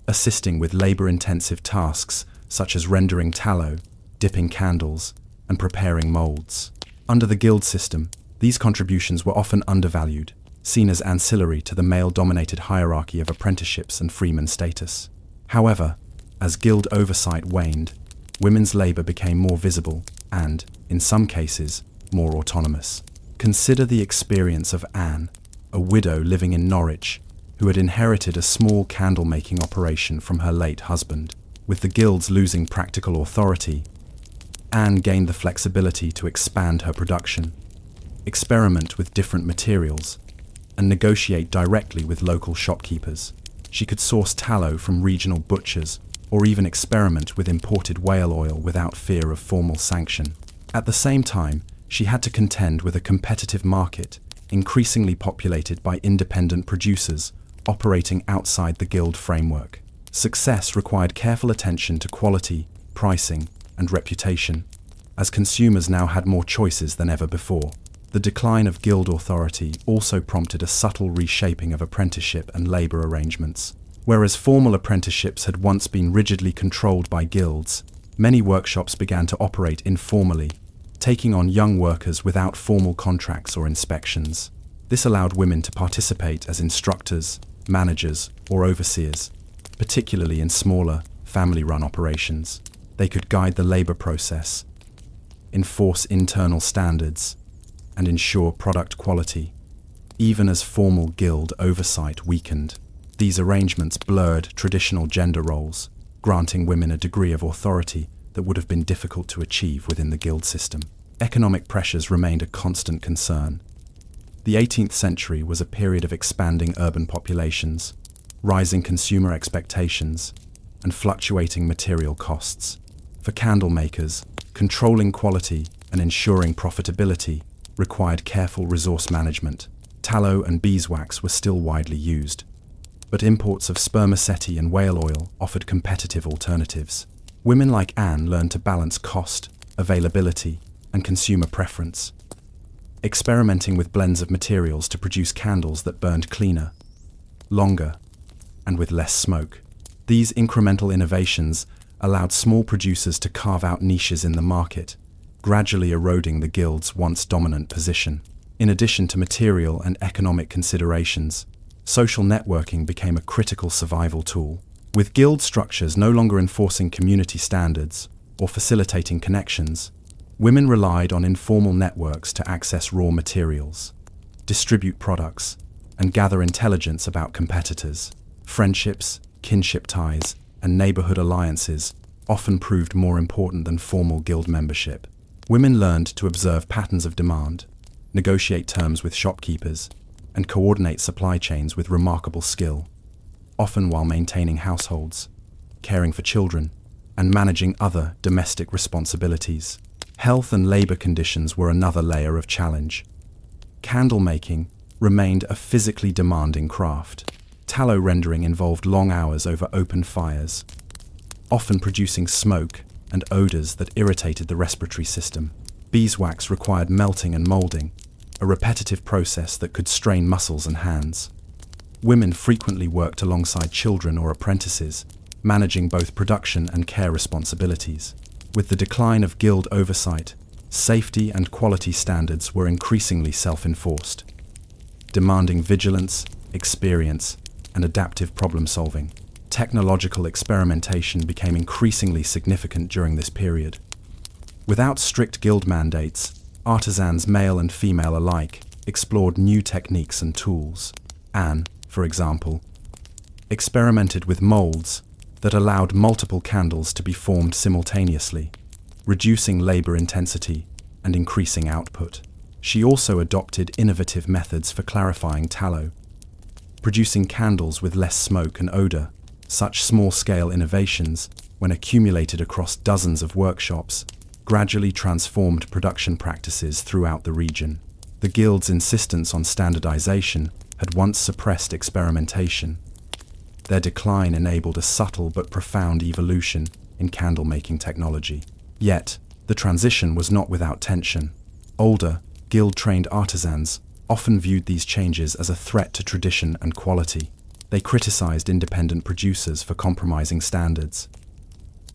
assisting with labor-intensive tasks such as rendering tallow, dipping candles, and preparing molds. Under the guild system, these contributions were often undervalued, seen as ancillary to the male-dominated hierarchy of apprenticeships and freeman status. However, as guild oversight waned, women's labor became more visible and, in some cases, more autonomous. Consider the experience of Anne, a widow living in Norwich, who had inherited a small candle-making operation from her late husband. With the guilds losing practical authority, Anne gained the flexibility to expand her production, experiment with different materials, and negotiate directly with local shopkeepers. She could source tallow from regional butchers or even experiment with imported whale oil without fear of formal sanction. At the same time, she had to contend with a competitive market, increasingly populated by independent producers operating outside the guild framework. Success required careful attention to quality, pricing, and reputation, as consumers now had more choices than ever before. The decline of guild authority also prompted a subtle reshaping of apprenticeship and labor arrangements. Whereas formal apprenticeships had once been rigidly controlled by guilds, many workshops began to operate informally, taking on young workers without formal contracts or inspections. This allowed women to participate as instructors, managers, or overseers, particularly in smaller, family-run operations. They could guide the labor process, enforce internal standards, and ensure product quality, even as formal guild oversight weakened. These arrangements blurred traditional gender roles, granting women a degree of authority that would have been difficult to achieve within the guild system. Economic pressures remained a constant concern. The 18th century was a period of expanding urban populations, rising consumer expectations, and fluctuating material costs. For candle makers, controlling quality and ensuring profitability required careful resource management. Tallow and beeswax were still widely used, but imports of spermaceti and whale oil offered competitive alternatives. Women like Anne learned to balance cost, availability, and consumer preference, experimenting with blends of materials to produce candles that burned cleaner, longer, and with less smoke. These incremental innovations allowed small producers to carve out niches in the market, gradually eroding the guild's once dominant position. In addition to material and economic considerations, social networking became a critical survival tool. With guild structures no longer enforcing community standards or facilitating connections, women relied on informal networks to access raw materials, distribute products, and gather intelligence about competitors. Friendships, kinship ties, and neighborhood alliances often proved more important than formal guild membership. Women learned to observe patterns of demand, negotiate terms with shopkeepers, and coordinate supply chains with remarkable skill, often while maintaining households, caring for children, and managing other domestic responsibilities. Health and labor conditions were another layer of challenge. Candle making remained a physically demanding craft. Tallow rendering involved long hours over open fires, often producing smoke and odors that irritated the respiratory system. Beeswax required melting and molding, a repetitive process that could strain muscles and hands. Women frequently worked alongside children or apprentices, managing both production and care responsibilities. With the decline of guild oversight, safety and quality standards were increasingly self-enforced, demanding vigilance, experience, and adaptive problem-solving. Technological experimentation became increasingly significant during this period. Without strict guild mandates, artisans, male and female alike, explored new techniques and tools. Anne, for example, experimented with molds that allowed multiple candles to be formed simultaneously, reducing labor intensity and increasing output. She also adopted innovative methods for clarifying tallow, producing candles with less smoke and odor. Such small-scale innovations, when accumulated across dozens of workshops, gradually transformed production practices throughout the region. The guild's insistence on standardization had once suppressed experimentation. Their decline enabled a subtle but profound evolution in candle-making technology. Yet, the transition was not without tension. Older, guild-trained artisans often viewed these changes as a threat to tradition and quality. They criticized independent producers for compromising standards,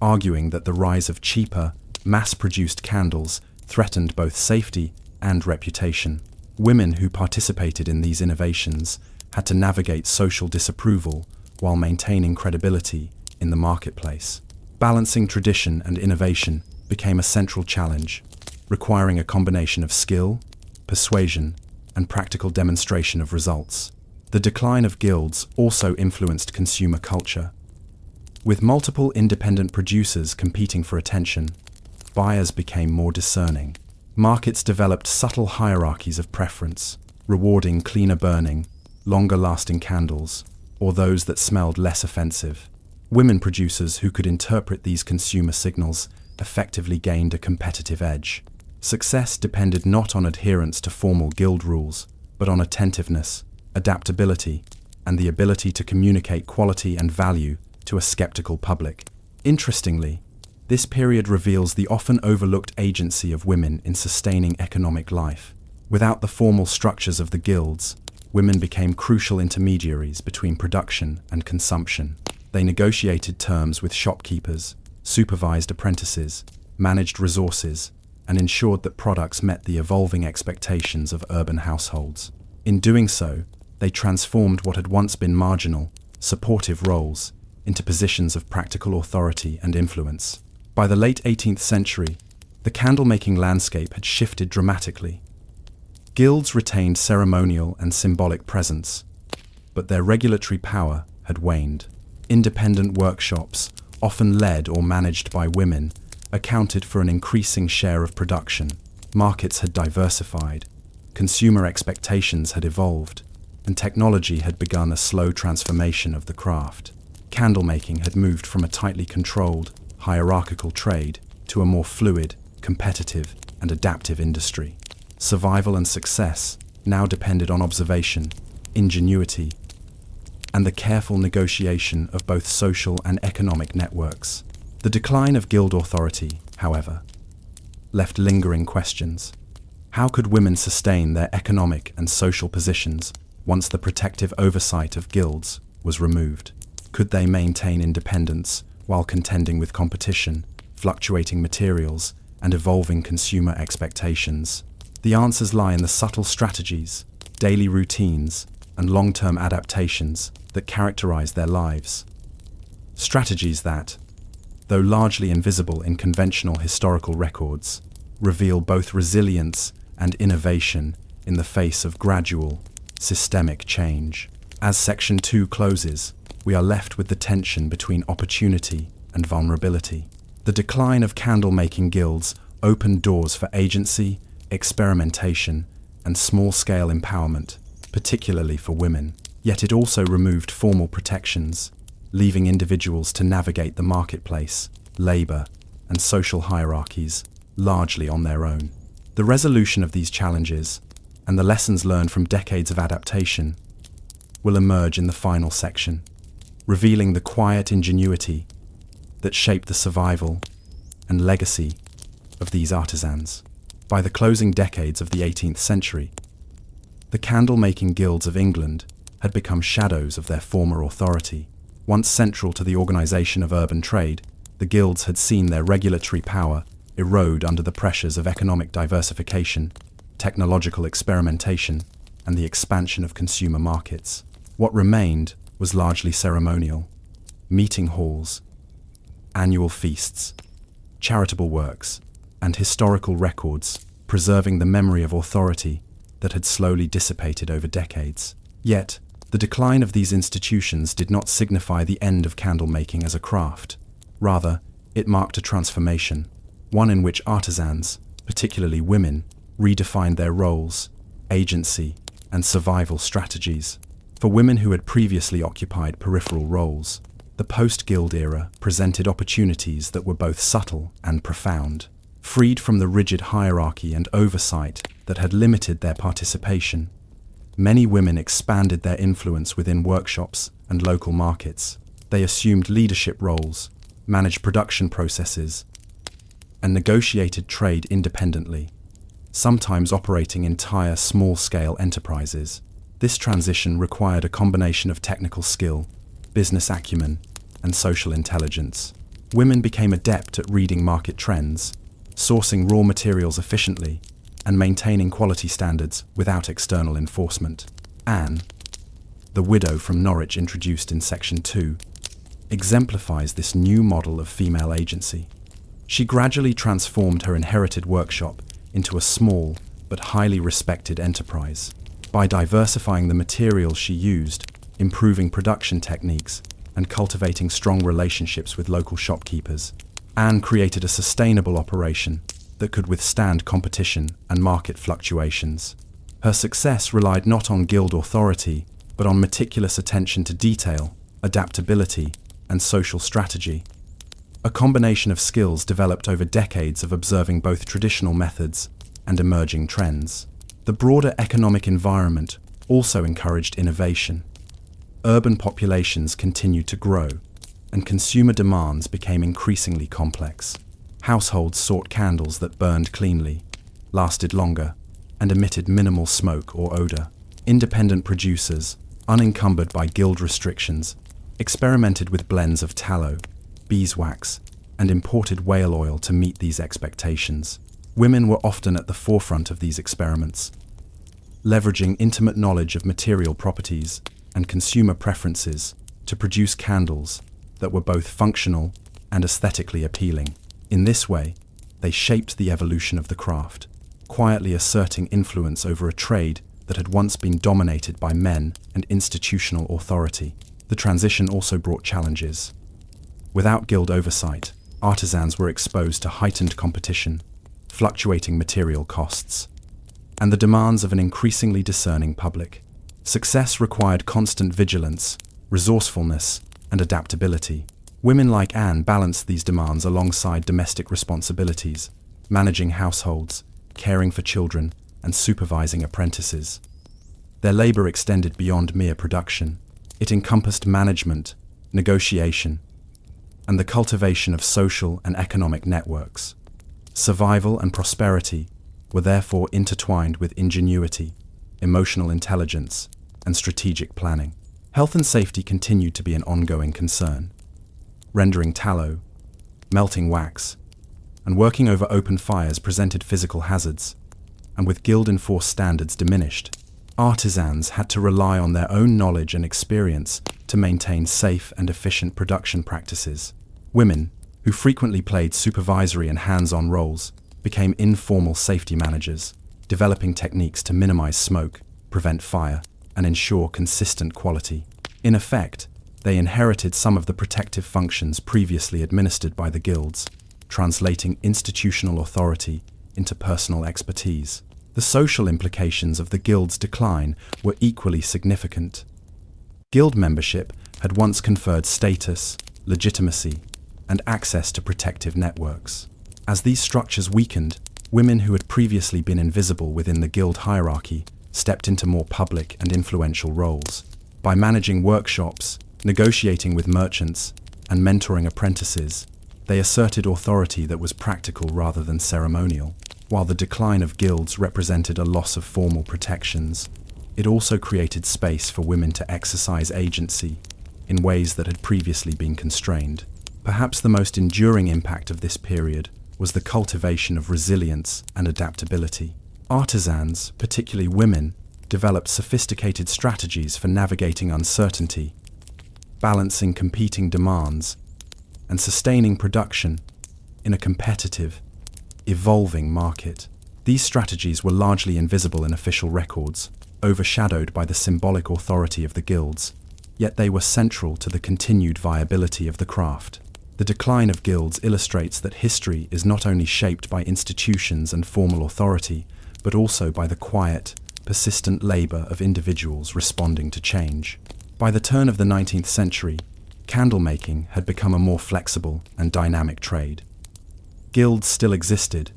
arguing that the rise of cheaper, mass-produced candles threatened both safety and reputation. Women who participated in these innovations had to navigate social disapproval while maintaining credibility in the marketplace. Balancing tradition and innovation became a central challenge, requiring a combination of skill, persuasion, and practical demonstration of results. The decline of guilds also influenced consumer culture. With multiple independent producers competing for attention, buyers became more discerning. Markets developed subtle hierarchies of preference, rewarding cleaner burning, longer-lasting candles, or those that smelled less offensive. Women producers who could interpret these consumer signals effectively gained a competitive edge. Success depended not on adherence to formal guild rules, but on attentiveness, adaptability, and the ability to communicate quality and value to a skeptical public. Interestingly, this period reveals the often overlooked agency of women in sustaining economic life. Without the formal structures of the guilds, women became crucial intermediaries between production and consumption. They negotiated terms with shopkeepers, supervised apprentices, managed resources, and ensured that products met the evolving expectations of urban households. In doing so, they transformed what had once been marginal, supportive roles into positions of practical authority and influence. By the late 18th century, the candle-making landscape had shifted dramatically. Guilds retained ceremonial and symbolic presence, but their regulatory power had waned. Independent workshops, often led or managed by women, accounted for an increasing share of production. Markets had diversified, consumer expectations had evolved, and technology had begun a slow transformation of the craft. Candlemaking had moved from a tightly controlled, hierarchical trade to a more fluid, competitive, and adaptive industry. Survival and success now depended on observation, ingenuity, and the careful negotiation of both social and economic networks. The decline of guild authority, however, left lingering questions. How could women sustain their economic and social positions once the protective oversight of guilds was removed? Could they maintain independence while contending with competition, fluctuating materials, and evolving consumer expectations? The answers lie in the subtle strategies, daily routines, and long-term adaptations that characterize their lives. Strategies that, though largely invisible in conventional historical records, reveal both resilience and innovation in the face of gradual, systemic change. As Section 2 closes, we are left with the tension between opportunity and vulnerability. The decline of candle-making guilds opened doors for agency, experimentation, and small-scale empowerment, particularly for women. Yet it also removed formal protections, leaving individuals to navigate the marketplace, labor, and social hierarchies largely on their own. The resolution of these challenges, and the lessons learned from decades of adaptation, will emerge in the final section, revealing the quiet ingenuity that shaped the survival and legacy of these artisans. By the closing decades of the 18th century, the candle-making guilds of England had become shadows of their former authority. Once central to the organization of urban trade, the guilds had seen their regulatory power erode under the pressures of economic diversification, technological experimentation, and the expansion of consumer markets. What remained was largely ceremonial: meeting halls, annual feasts, charitable works, and historical records, preserving the memory of authority that had slowly dissipated over decades. Yet, the decline of these institutions did not signify the end of candle-making as a craft. Rather, it marked a transformation, one in which artisans, particularly women, redefined their roles, agency, and survival strategies. For women who had previously occupied peripheral roles, the post-guild era presented opportunities that were both subtle and profound. Freed from the rigid hierarchy and oversight that had limited their participation, many women expanded their influence within workshops and local markets. They assumed leadership roles, managed production processes, and negotiated trade independently, sometimes operating entire small-scale enterprises. This transition required a combination of technical skill, business acumen, and social intelligence. Women became adept at reading market trends, sourcing raw materials efficiently, and maintaining quality standards without external enforcement. Anne, the widow from Norwich introduced in Section 2, exemplifies this new model of female agency. She gradually transformed her inherited workshop into a small but highly respected enterprise. By diversifying the materials she used, improving production techniques, and cultivating strong relationships with local shopkeepers, Anne created a sustainable operation that could withstand competition and market fluctuations. Her success relied not on guild authority, but on meticulous attention to detail, adaptability, and social strategy. A combination of skills developed over decades of observing both traditional methods and emerging trends. The broader economic environment also encouraged innovation. Urban populations continued to grow, and consumer demands became increasingly complex. Households sought candles that burned cleanly, lasted longer, and emitted minimal smoke or odor. Independent producers, unencumbered by guild restrictions, experimented with blends of tallow, beeswax, and imported whale oil to meet these expectations. Women were often at the forefront of these experiments, leveraging intimate knowledge of material properties and consumer preferences to produce candles that were both functional and aesthetically appealing. In this way, they shaped the evolution of the craft, quietly asserting influence over a trade that had once been dominated by men and institutional authority. The transition also brought challenges. Without guild oversight, artisans were exposed to heightened competition, fluctuating material costs, and the demands of an increasingly discerning public. Success required constant vigilance, resourcefulness, and adaptability. Women like Anne balanced these demands alongside domestic responsibilities, managing households, caring for children, and supervising apprentices. Their labor extended beyond mere production. It encompassed management, negotiation, and the cultivation of social and economic networks. Survival and prosperity were therefore intertwined with ingenuity, emotional intelligence, and strategic planning. Health and safety continued to be an ongoing concern. Rendering tallow, melting wax, and working over open fires presented physical hazards, and with guild-enforced standards diminished, artisans had to rely on their own knowledge and experience to maintain safe and efficient production practices. Women, who frequently played supervisory and hands-on roles, became informal safety managers, developing techniques to minimize smoke, prevent fire, and ensure consistent quality. In effect, they inherited some of the protective functions previously administered by the guilds, translating institutional authority into personal expertise. The social implications of the guild's decline were equally significant. Guild membership had once conferred status, legitimacy, and access to protective networks. As these structures weakened, women who had previously been invisible within the guild hierarchy stepped into more public and influential roles. By managing workshops, negotiating with merchants, and mentoring apprentices, they asserted authority that was practical rather than ceremonial. While the decline of guilds represented a loss of formal protections, it also created space for women to exercise agency in ways that had previously been constrained. Perhaps the most enduring impact of this period was the cultivation of resilience and adaptability. Artisans, particularly women, developed sophisticated strategies for navigating uncertainty, balancing competing demands, and sustaining production in a competitive, evolving market. These strategies were largely invisible in official records, overshadowed by the symbolic authority of the guilds, yet they were central to the continued viability of the craft. The decline of guilds illustrates that history is not only shaped by institutions and formal authority, but also by the quiet, persistent labor of individuals responding to change. By the turn of the 19th century, candlemaking had become a more flexible and dynamic trade. Guilds still existed,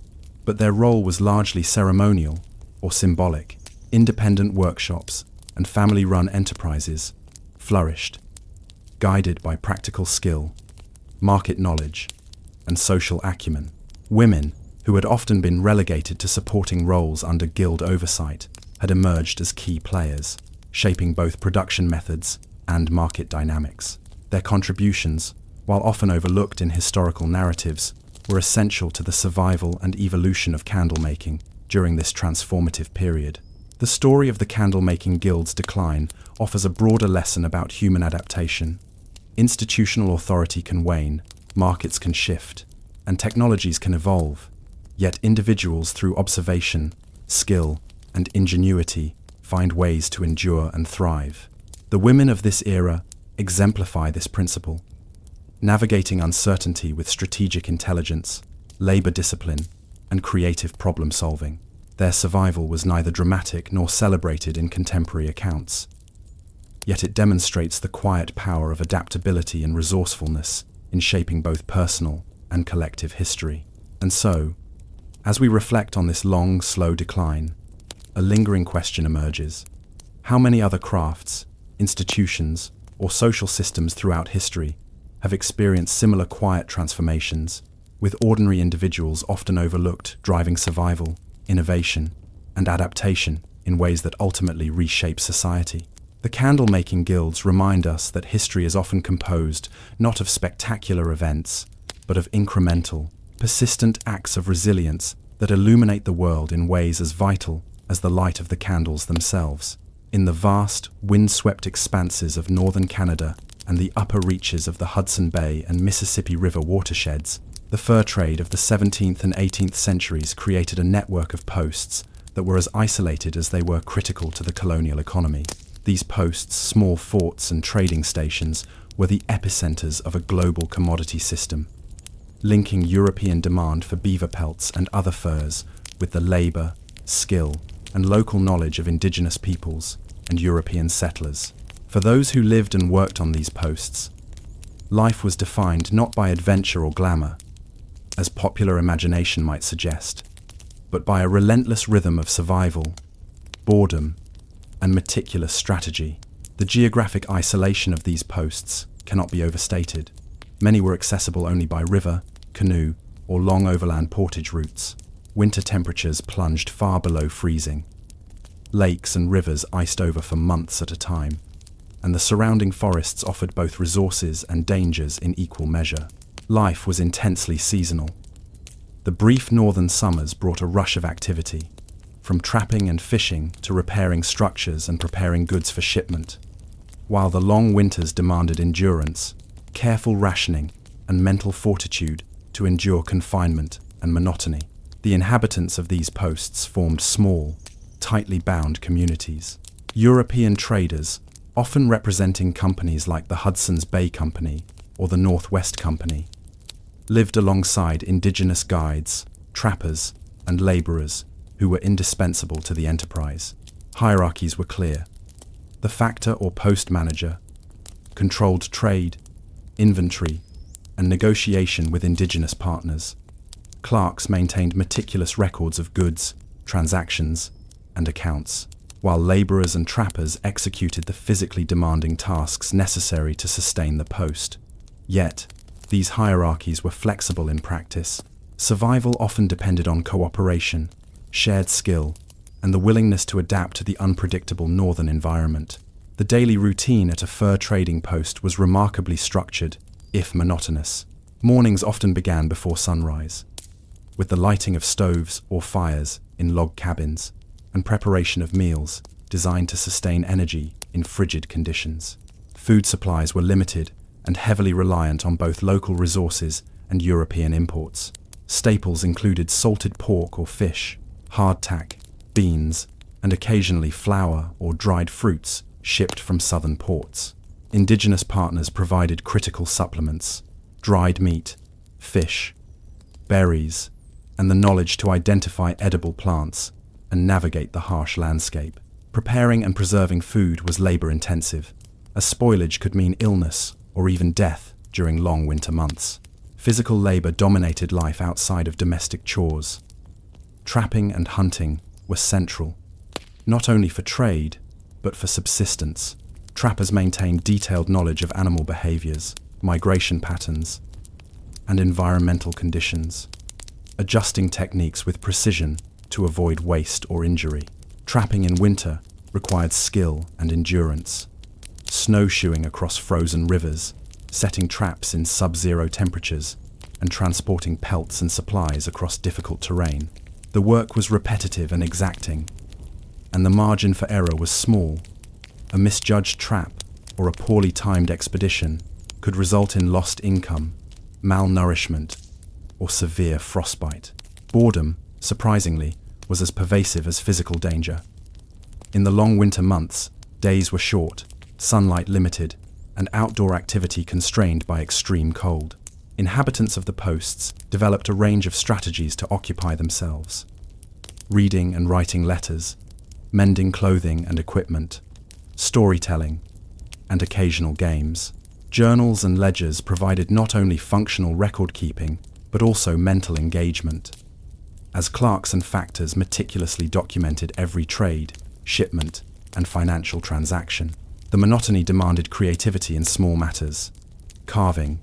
but their role was largely ceremonial or symbolic. Independent workshops and family-run enterprises flourished, guided by practical skill, market knowledge, and social acumen. Women, who had often been relegated to supporting roles under guild oversight, had emerged as key players, shaping both production methods and market dynamics. Their contributions, while often overlooked in historical narratives, were essential to the survival and evolution of candlemaking during this transformative period. The story of the candlemaking guild's decline offers a broader lesson about human adaptation. Institutional authority can wane, markets can shift, and technologies can evolve, yet individuals through observation, skill, and ingenuity find ways to endure and thrive. The women of this era exemplify this principle, navigating uncertainty with strategic intelligence, labor discipline, and creative problem-solving. Their survival was neither dramatic nor celebrated in contemporary accounts, yet it demonstrates the quiet power of adaptability and resourcefulness in shaping both personal and collective history. And so, as we reflect on this long, slow decline, a lingering question emerges. How many other crafts, institutions, or social systems throughout history have experienced similar quiet transformations, with ordinary individuals often overlooked driving survival, innovation, and adaptation in ways that ultimately reshape society? The candle-making guilds remind us that history is often composed not of spectacular events, but of incremental, persistent acts of resilience that illuminate the world in ways as vital as the light of the candles themselves. In the vast, wind-swept expanses of northern Canada and the upper reaches of the Hudson Bay and Mississippi River watersheds, the fur trade of the 17th and 18th centuries created a network of posts that were as isolated as they were critical to the colonial economy. These posts, small forts and trading stations, were the epicenters of a global commodity system, linking European demand for beaver pelts and other furs with the labor, skill, and local knowledge of indigenous peoples and European settlers. For those who lived and worked on these posts, life was defined not by adventure or glamour, as popular imagination might suggest, but by a relentless rhythm of survival, boredom, and meticulous strategy. The geographic isolation of these posts cannot be overstated. Many were accessible only by river, canoe, or long overland portage routes. Winter temperatures plunged far below freezing. Lakes and rivers iced over for months at a time, and the surrounding forests offered both resources and dangers in equal measure. Life was intensely seasonal. The brief northern summers brought a rush of activity, from trapping and fishing to repairing structures and preparing goods for shipment, while the long winters demanded endurance, careful rationing, and mental fortitude to endure confinement and monotony. The inhabitants of these posts formed small, tightly bound communities. European traders, often representing companies like the Hudson's Bay Company or the Northwest Company, lived alongside indigenous guides, trappers, and laborers who were indispensable to the enterprise. Hierarchies were clear. The factor or post manager controlled trade, inventory, and negotiation with indigenous partners. Clerks maintained meticulous records of goods, transactions, and accounts, while laborers and trappers executed the physically demanding tasks necessary to sustain the post. Yet, these hierarchies were flexible in practice. Survival often depended on cooperation, shared skill, and the willingness to adapt to the unpredictable northern environment. The daily routine at a fur trading post was remarkably structured, if monotonous. Mornings often began before sunrise, with the lighting of stoves or fires in log cabins, and preparation of meals designed to sustain energy in frigid conditions. Food supplies were limited and heavily reliant on both local resources and European imports. Staples included salted pork or fish, hardtack, beans, and occasionally flour or dried fruits shipped from southern ports. Indigenous partners provided critical supplements, dried meat, fish, berries, and the knowledge to identify edible plants and navigate the harsh landscape. Preparing and preserving food was labor-intensive, as spoilage could mean illness or even death during long winter months. Physical labor dominated life outside of domestic chores. Trapping and hunting were central, not only for trade, but for subsistence. Trappers maintained detailed knowledge of animal behaviors, migration patterns, and environmental conditions, adjusting techniques with precision to avoid waste or injury. Trapping in winter required skill and endurance. Snowshoeing across frozen rivers, setting traps in sub-zero temperatures, and transporting pelts and supplies across difficult terrain. The work was repetitive and exacting, and the margin for error was small. A misjudged trap or a poorly timed expedition could result in lost income, malnourishment, or severe frostbite. Boredom, surprisingly, was as pervasive as physical danger. In the long winter months, days were short, sunlight limited, and outdoor activity constrained by extreme cold. Inhabitants of the posts developed a range of strategies to occupy themselves: reading and writing letters, mending clothing and equipment, storytelling, and occasional games. Journals and ledgers provided not only functional record-keeping, but also mental engagement, as clerks and factors meticulously documented every trade, shipment, and financial transaction. The monotony demanded creativity in small matters: carving,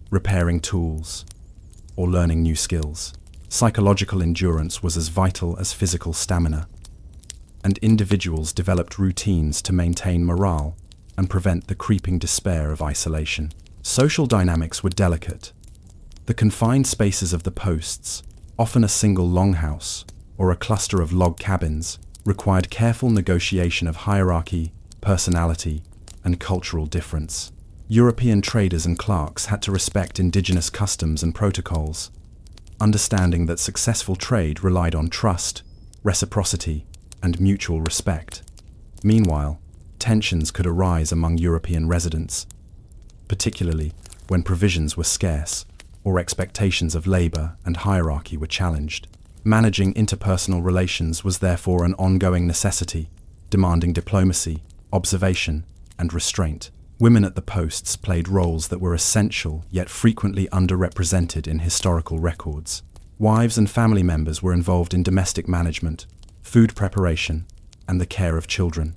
repairing tools, or learning new skills. Psychological endurance was as vital as physical stamina, and individuals developed routines to maintain morale and prevent the creeping despair of isolation. Social dynamics were delicate. The confined spaces of the posts, often a single longhouse or a cluster of log cabins, required careful negotiation of hierarchy, personality, and cultural difference. European traders and clerks had to respect indigenous customs and protocols, understanding that successful trade relied on trust, reciprocity, and mutual respect. Meanwhile, tensions could arise among European residents, particularly when provisions were scarce or expectations of labor and hierarchy were challenged. Managing interpersonal relations was therefore an ongoing necessity, demanding diplomacy, observation, and restraint. Women at the posts played roles that were essential yet frequently underrepresented in historical records. Wives and family members were involved in domestic management, food preparation, and the care of children.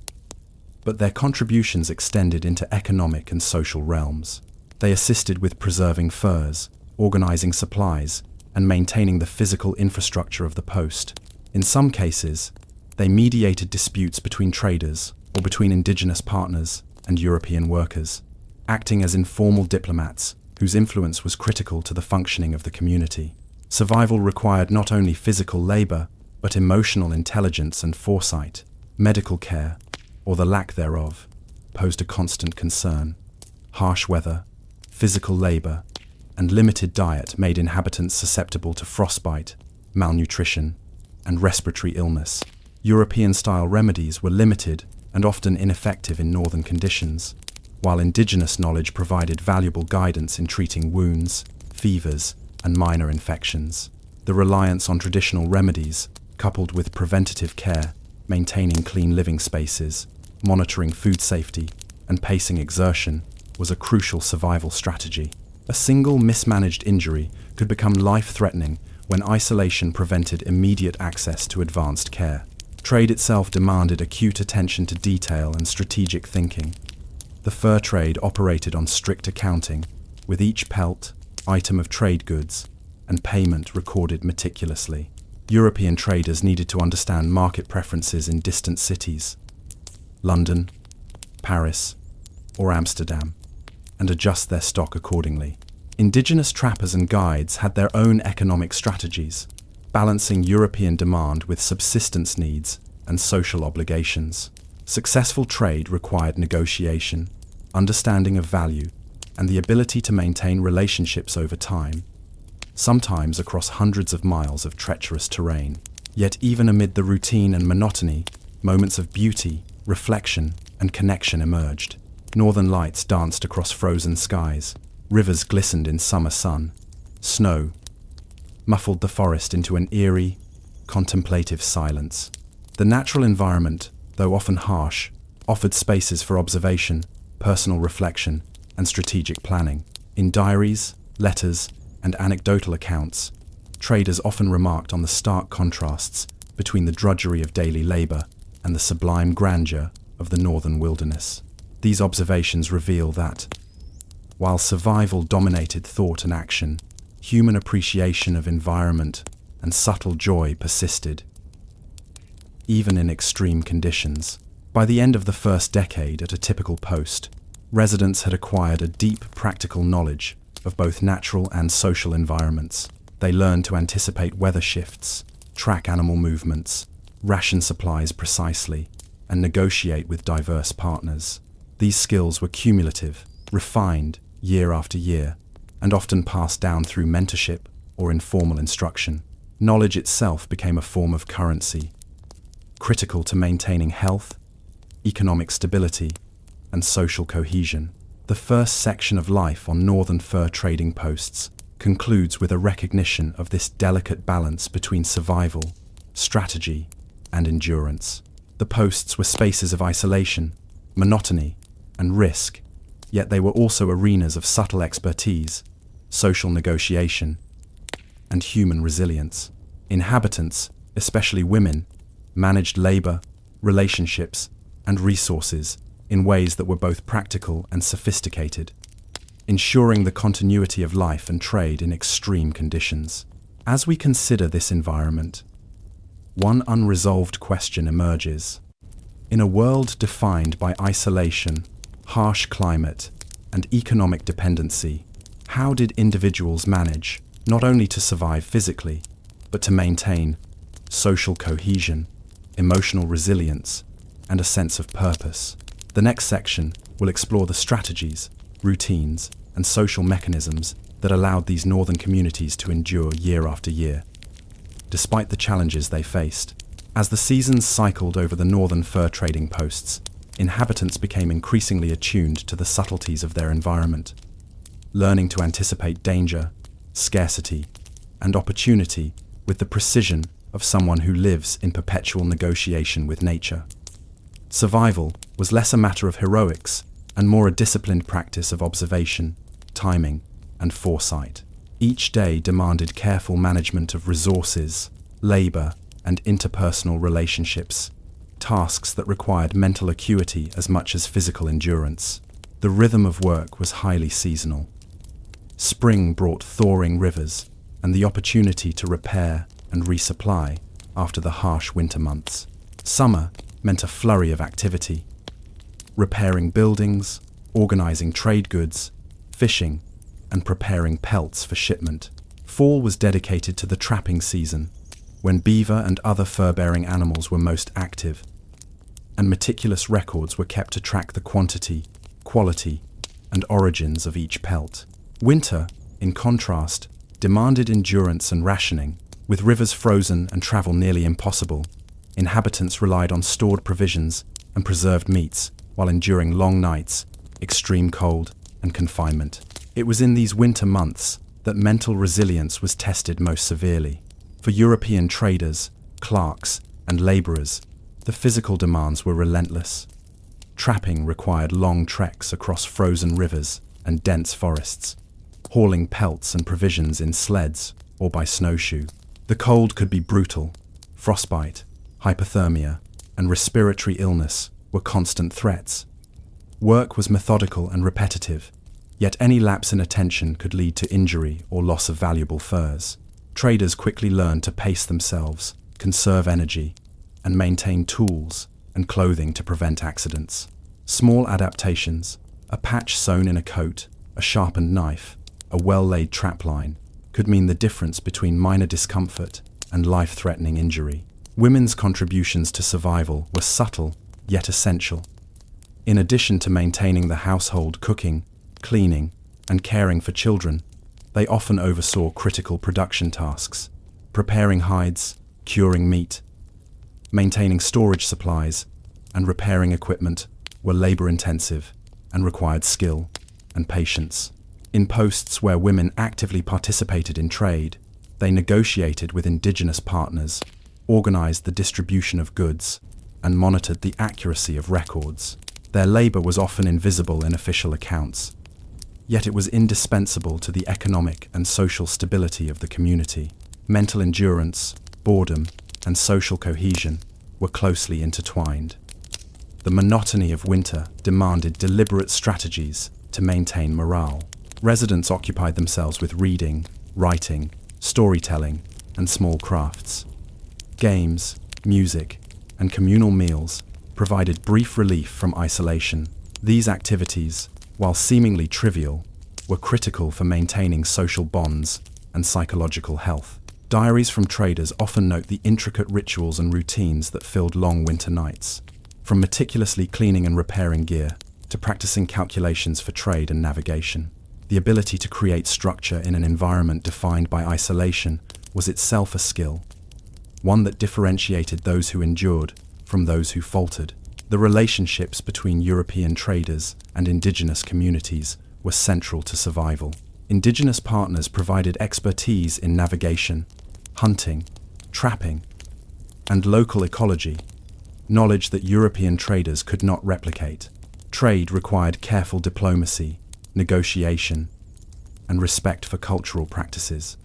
But their contributions extended into economic and social realms. They assisted with preserving furs, organizing supplies, and maintaining the physical infrastructure of the post. In some cases, they mediated disputes between traders or between indigenous partners and European workers, acting as informal diplomats whose influence was critical to the functioning of the community. Survival required not only physical labor, but emotional intelligence and foresight. Medical care, or the lack thereof, posed a constant concern. Harsh weather, physical labor, and limited diet made inhabitants susceptible to frostbite, malnutrition, and respiratory illness. European-style remedies were limited and often ineffective in northern conditions, while indigenous knowledge provided valuable guidance in treating wounds, fevers, and minor infections. The reliance on traditional remedies, coupled with preventative care, maintaining clean living spaces, monitoring food safety, and pacing exertion, was a crucial survival strategy. A single mismanaged injury could become life-threatening when isolation prevented immediate access to advanced care. Trade itself demanded acute attention to detail and strategic thinking. The fur trade operated on strict accounting, with each pelt, item of trade goods, and payment recorded meticulously. European traders needed to understand market preferences in distant cities, London, Paris, or Amsterdam, and adjust their stock accordingly. Indigenous trappers and guides had their own economic strategies, balancing European demand with subsistence needs and social obligations. Successful trade required negotiation, understanding of value, and the ability to maintain relationships over time, sometimes across hundreds of miles of treacherous terrain. Yet even amid the routine and monotony, moments of beauty, reflection, and connection emerged. Northern lights danced across frozen skies, rivers glistened in summer sun, snow muffled the forest into an eerie, contemplative silence. The natural environment, though often harsh, offered spaces for observation, personal reflection, and strategic planning. In diaries, letters, and anecdotal accounts, traders often remarked on the stark contrasts between the drudgery of daily labor and the sublime grandeur of the northern wilderness. These observations reveal that, while survival dominated thought and action, human appreciation of environment and subtle joy persisted, even in extreme conditions. By the end of the first decade at a typical post, residents had acquired a deep practical knowledge of both natural and social environments. They learned to anticipate weather shifts, track animal movements, ration supplies precisely, and negotiate with diverse partners. These skills were cumulative, refined year after year, and often passed down through mentorship or informal instruction. Knowledge itself became a form of currency, critical to maintaining health, economic stability, and social cohesion. The first section of life on northern fur trading posts concludes with a recognition of this delicate balance between survival, strategy, and endurance. The posts were spaces of isolation, monotony, and risk, yet they were also arenas of subtle expertise, social negotiation, and human resilience. Inhabitants, especially women, managed labor, relationships, and resources in ways that were both practical and sophisticated, ensuring the continuity of life and trade in extreme conditions. As we consider this environment, one unresolved question emerges. In a world defined by isolation, harsh climate, and economic dependency, how did individuals manage not only to survive physically, but to maintain social cohesion, emotional resilience, and a sense of purpose? The next section will explore the strategies, routines, and social mechanisms that allowed these northern communities to endure year after year, despite the challenges they faced. As the seasons cycled over the northern fur trading posts, inhabitants became increasingly attuned to the subtleties of their environment, learning to anticipate danger, scarcity, and opportunity with the precision of someone who lives in perpetual negotiation with nature. Survival was less a matter of heroics and more a disciplined practice of observation, timing, and foresight. Each day demanded careful management of resources, labor, and interpersonal relationships, tasks that required mental acuity as much as physical endurance. The rhythm of work was highly seasonal. Spring brought thawing rivers and the opportunity to repair and resupply after the harsh winter months. Summer meant a flurry of activity, repairing buildings, organizing trade goods, fishing, and preparing pelts for shipment. Fall was dedicated to the trapping season, when beaver and other fur-bearing animals were most active, and meticulous records were kept to track the quantity, quality, and origins of each pelt. Winter, in contrast, demanded endurance and rationing. With rivers frozen and travel nearly impossible, inhabitants relied on stored provisions and preserved meats while enduring long nights, extreme cold, and confinement. It was in these winter months that mental resilience was tested most severely. For European traders, clerks, and laborers, the physical demands were relentless. Trapping required long treks across frozen rivers and dense forests, hauling pelts and provisions in sleds or by snowshoe. The cold could be brutal. Frostbite, hypothermia, and respiratory illness were constant threats. Work was methodical and repetitive, yet any lapse in attention could lead to injury or loss of valuable furs. Traders quickly learned to pace themselves, conserve energy, and maintain tools and clothing to prevent accidents. Small adaptations, a patch sewn in a coat, a sharpened knife, a well-laid trapline, could mean the difference between minor discomfort and life-threatening injury. Women's contributions to survival were subtle yet essential. In addition to maintaining the household, cooking, cleaning, and caring for children, they often oversaw critical production tasks, preparing hides, curing meat, maintaining storage supplies, and repairing equipment were labor-intensive and required skill and patience. In posts where women actively participated in trade, they negotiated with indigenous partners, organized the distribution of goods, and monitored the accuracy of records. Their labor was often invisible in official accounts, yet it was indispensable to the economic and social stability of the community. Mental endurance, boredom, and social cohesion were closely intertwined. The monotony of winter demanded deliberate strategies to maintain morale. Residents occupied themselves with reading, writing, storytelling, and small crafts. Games, music, and communal meals provided brief relief from isolation. These activities, while seemingly trivial, were critical for maintaining social bonds and psychological health. Diaries from traders often note the intricate rituals and routines that filled long winter nights, from meticulously cleaning and repairing gear to practicing calculations for trade and navigation. The ability to create structure in an environment defined by isolation was itself a skill, one that differentiated those who endured from those who faltered. The relationships between European traders and indigenous communities were central to survival. Indigenous partners provided expertise in navigation, hunting, trapping, and local ecology, knowledge that European traders could not replicate. Trade required careful diplomacy, negotiation, and respect for cultural practices.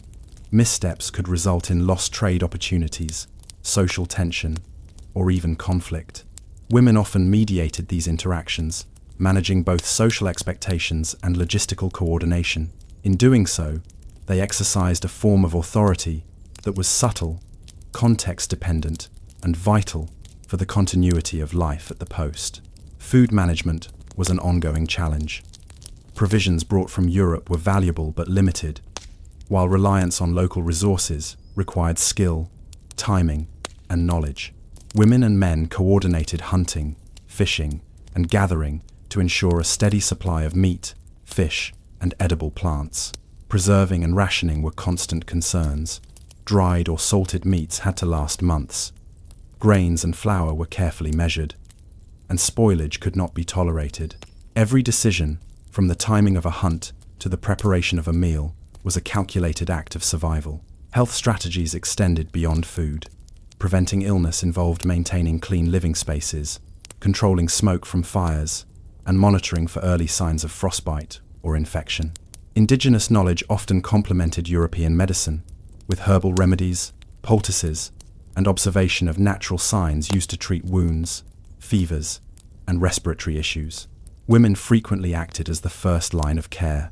Missteps could result in lost trade opportunities, social tension, or even conflict. Women often mediated these interactions, managing both social expectations and logistical coordination. In doing so, they exercised a form of authority that was subtle, context-dependent, and vital for the continuity of life at the post. Food management was an ongoing challenge. Provisions brought from Europe were valuable but limited, while reliance on local resources required skill, timing, and knowledge. Women and men coordinated hunting, fishing, and gathering to ensure a steady supply of meat, fish, and edible plants. Preserving and rationing were constant concerns. Dried or salted meats had to last months. Grains and flour were carefully measured, and spoilage could not be tolerated. Every decision, from the timing of a hunt to the preparation of a meal, was a calculated act of survival. Health strategies extended beyond food. Preventing illness involved maintaining clean living spaces, controlling smoke from fires, and monitoring for early signs of frostbite or infection. Indigenous knowledge often complemented European medicine, with herbal remedies, poultices, and observation of natural signs used to treat wounds, fevers, and respiratory issues. Women frequently acted as the first line of care,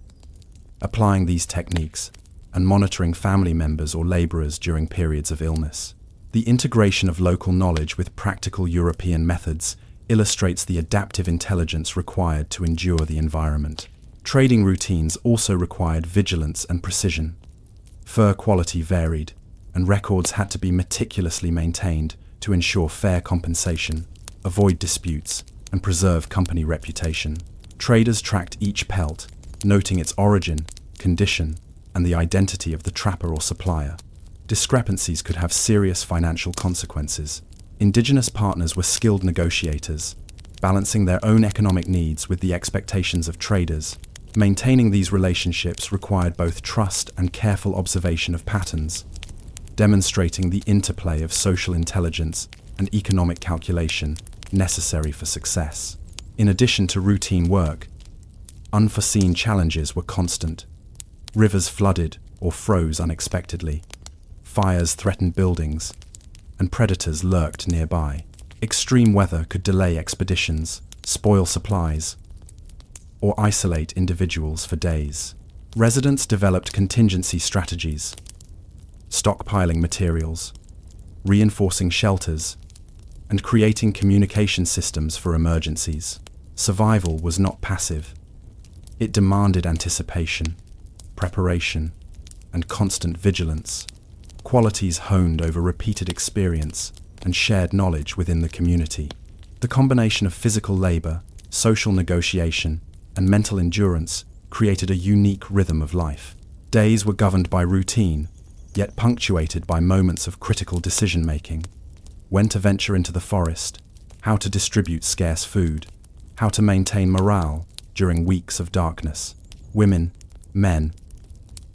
applying these techniques and monitoring family members or laborers during periods of illness. The integration of local knowledge with practical European methods illustrates the adaptive intelligence required to endure the environment. Trading routines also required vigilance and precision. Fur quality varied, and records had to be meticulously maintained to ensure fair compensation, avoid disputes, and preserve company reputation. Traders tracked each pelt, noting its origin, condition, and the identity of the trapper or supplier. Discrepancies could have serious financial consequences. Indigenous partners were skilled negotiators, balancing their own economic needs with the expectations of traders. Maintaining these relationships required both trust and careful observation of patterns, demonstrating the interplay of social intelligence and economic calculation necessary for success. In addition to routine work, unforeseen challenges were constant. Rivers flooded or froze unexpectedly, fires threatened buildings, and predators lurked nearby. Extreme weather could delay expeditions, spoil supplies, or isolate individuals for days. Residents developed contingency strategies, stockpiling materials, reinforcing shelters, and creating communication systems for emergencies. Survival was not passive. It demanded anticipation, preparation, and constant vigilance, qualities honed over repeated experience and shared knowledge within the community. The combination of physical labor, social negotiation, and mental endurance created a unique rhythm of life. Days were governed by routine, yet punctuated by moments of critical decision-making. When to venture into the forest, how to distribute scarce food, how to maintain morale during weeks of darkness. Women, men,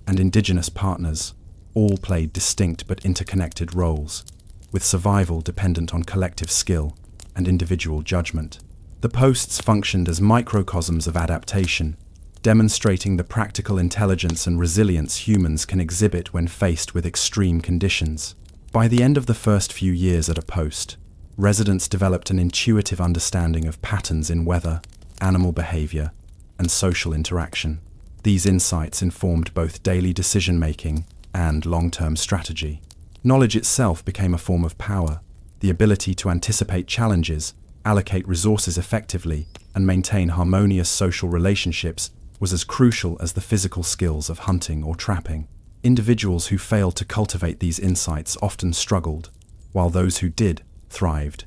and indigenous partners all played distinct but interconnected roles, with survival dependent on collective skill and individual judgment. The posts functioned as microcosms of adaptation, demonstrating the practical intelligence and resilience humans can exhibit when faced with extreme conditions. By the end of the first few years at a post, residents developed an intuitive understanding of patterns in weather, animal behavior, and social interaction. These insights informed both daily decision-making and long-term strategy. Knowledge itself became a form of power. The ability to anticipate challenges, allocate resources effectively, and maintain harmonious social relationships was as crucial as the physical skills of hunting or trapping. Individuals who failed to cultivate these insights often struggled, while those who did thrived,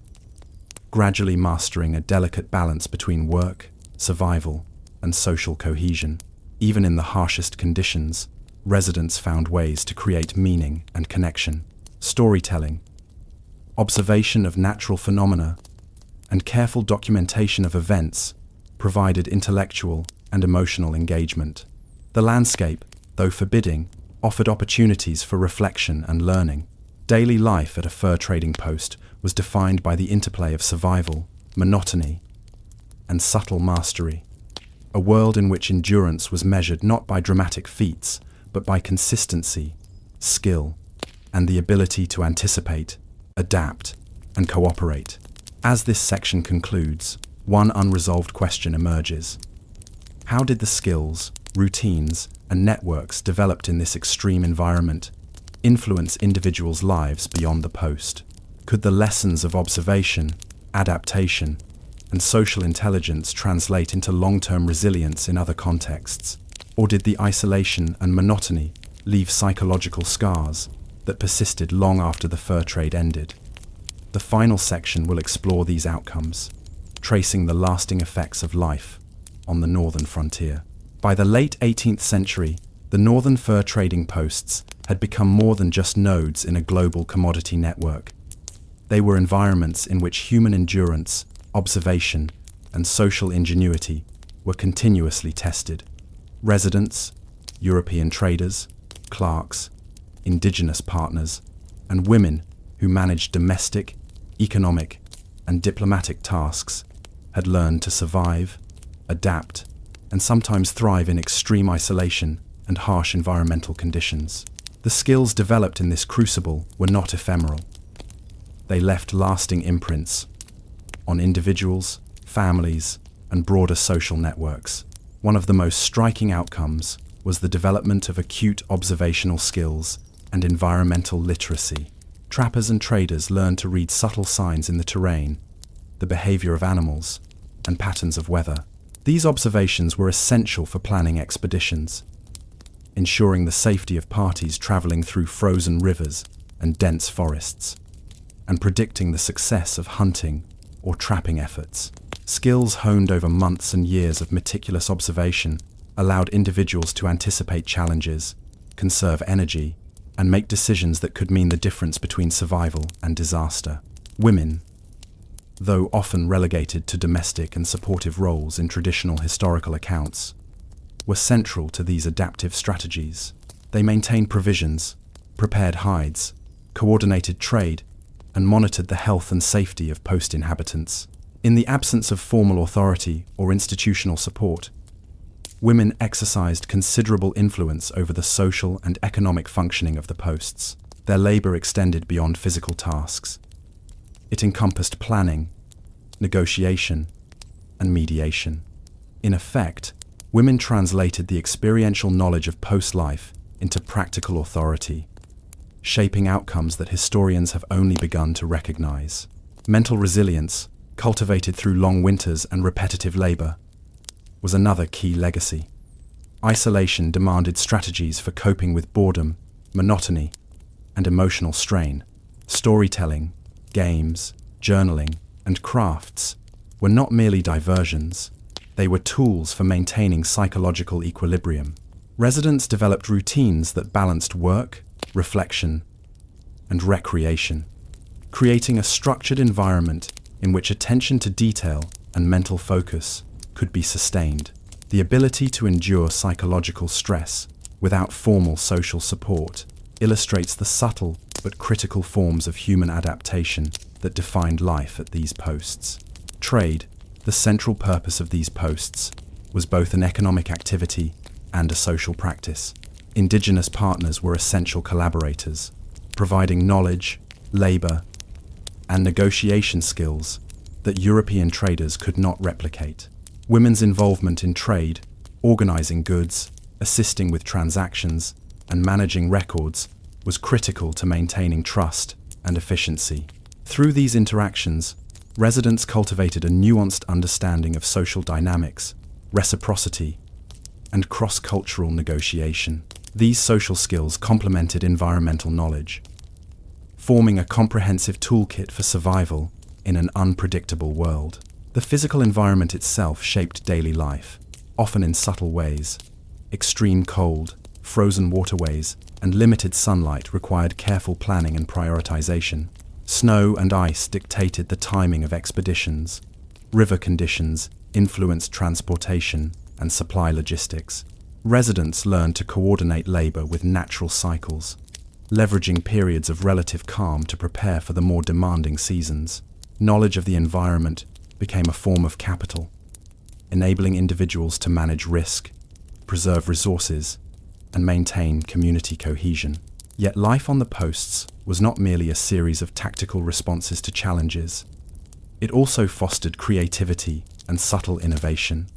gradually mastering a delicate balance between work, survival, and social cohesion. Even in the harshest conditions, residents found ways to create meaning and connection. Storytelling, observation of natural phenomena, and careful documentation of events provided intellectual and emotional engagement. The landscape, though forbidding, offered opportunities for reflection and learning. Daily life at a fur trading post was defined by the interplay of survival, monotony, and subtle mastery. A world in which endurance was measured not by dramatic feats, but by consistency, skill, and the ability to anticipate, adapt, and cooperate. As this section concludes, one unresolved question emerges. How did the skills, routines, and networks developed in this extreme environment influence individuals' lives beyond the post? Could the lessons of observation, adaptation, and social intelligence translate into long-term resilience in other contexts? Or did the isolation and monotony leave psychological scars that persisted long after the fur trade ended? The final section will explore these outcomes, tracing the lasting effects of life on the northern frontier. By the late 18th century, the northern fur trading posts had become more than just nodes in a global commodity network. They were environments in which human endurance, observation, and social ingenuity were continuously tested. Residents, European traders, clerks, indigenous partners, and women who managed domestic, economic, and diplomatic tasks had learned to survive, adapt, and sometimes thrive in extreme isolation and harsh environmental conditions. The skills developed in this crucible were not ephemeral. They left lasting imprints on individuals, families, and broader social networks. One of the most striking outcomes was the development of acute observational skills and environmental literacy. Trappers and traders learned to read subtle signs in the terrain, the behavior of animals, and patterns of weather. These observations were essential for planning expeditions, ensuring the safety of parties traveling through frozen rivers and dense forests, and predicting the success of hunting or trapping efforts. Skills honed over months and years of meticulous observation allowed individuals to anticipate challenges, conserve energy, and make decisions that could mean the difference between survival and disaster. Women, though often relegated to domestic and supportive roles in traditional historical accounts, were central to these adaptive strategies. They maintained provisions, prepared hides, coordinated trade, and monitored the health and safety of post inhabitants. In the absence of formal authority or institutional support, women exercised considerable influence over the social and economic functioning of the posts. Their labor extended beyond physical tasks. It encompassed planning, negotiation, and mediation. In effect, women translated the experiential knowledge of post life into practical authority, shaping outcomes that historians have only begun to recognize. Mental resilience, cultivated through long winters and repetitive labor, was another key legacy. Isolation demanded strategies for coping with boredom, monotony, and emotional strain. Storytelling, games, journaling, and crafts were not merely diversions, they were tools for maintaining psychological equilibrium. Residents developed routines that balanced work, reflection, and recreation, creating a structured environment in which attention to detail and mental focus could be sustained. The ability to endure psychological stress without formal social support illustrates the subtle but critical forms of human adaptation that defined life at these posts. Trade, the central purpose of these posts, was both an economic activity and a social practice. Indigenous partners were essential collaborators, providing knowledge, labor, and negotiation skills that European traders could not replicate. Women's involvement in trade, organizing goods, assisting with transactions, and managing records was critical to maintaining trust and efficiency. Through these interactions, residents cultivated a nuanced understanding of social dynamics, reciprocity, and cross-cultural negotiation. These social skills complemented environmental knowledge, forming a comprehensive toolkit for survival in an unpredictable world. The physical environment itself shaped daily life, often in subtle ways. Extreme cold, frozen waterways, and limited sunlight required careful planning and prioritization. Snow and ice dictated the timing of expeditions. River conditions influenced transportation and supply logistics. Residents learned to coordinate labor with natural cycles, leveraging periods of relative calm to prepare for the more demanding seasons. Knowledge of the environment became a form of capital, enabling individuals to manage risk, preserve resources, and maintain community cohesion. Yet life on the posts was not merely a series of tactical responses to challenges. It also fostered creativity and subtle innovation.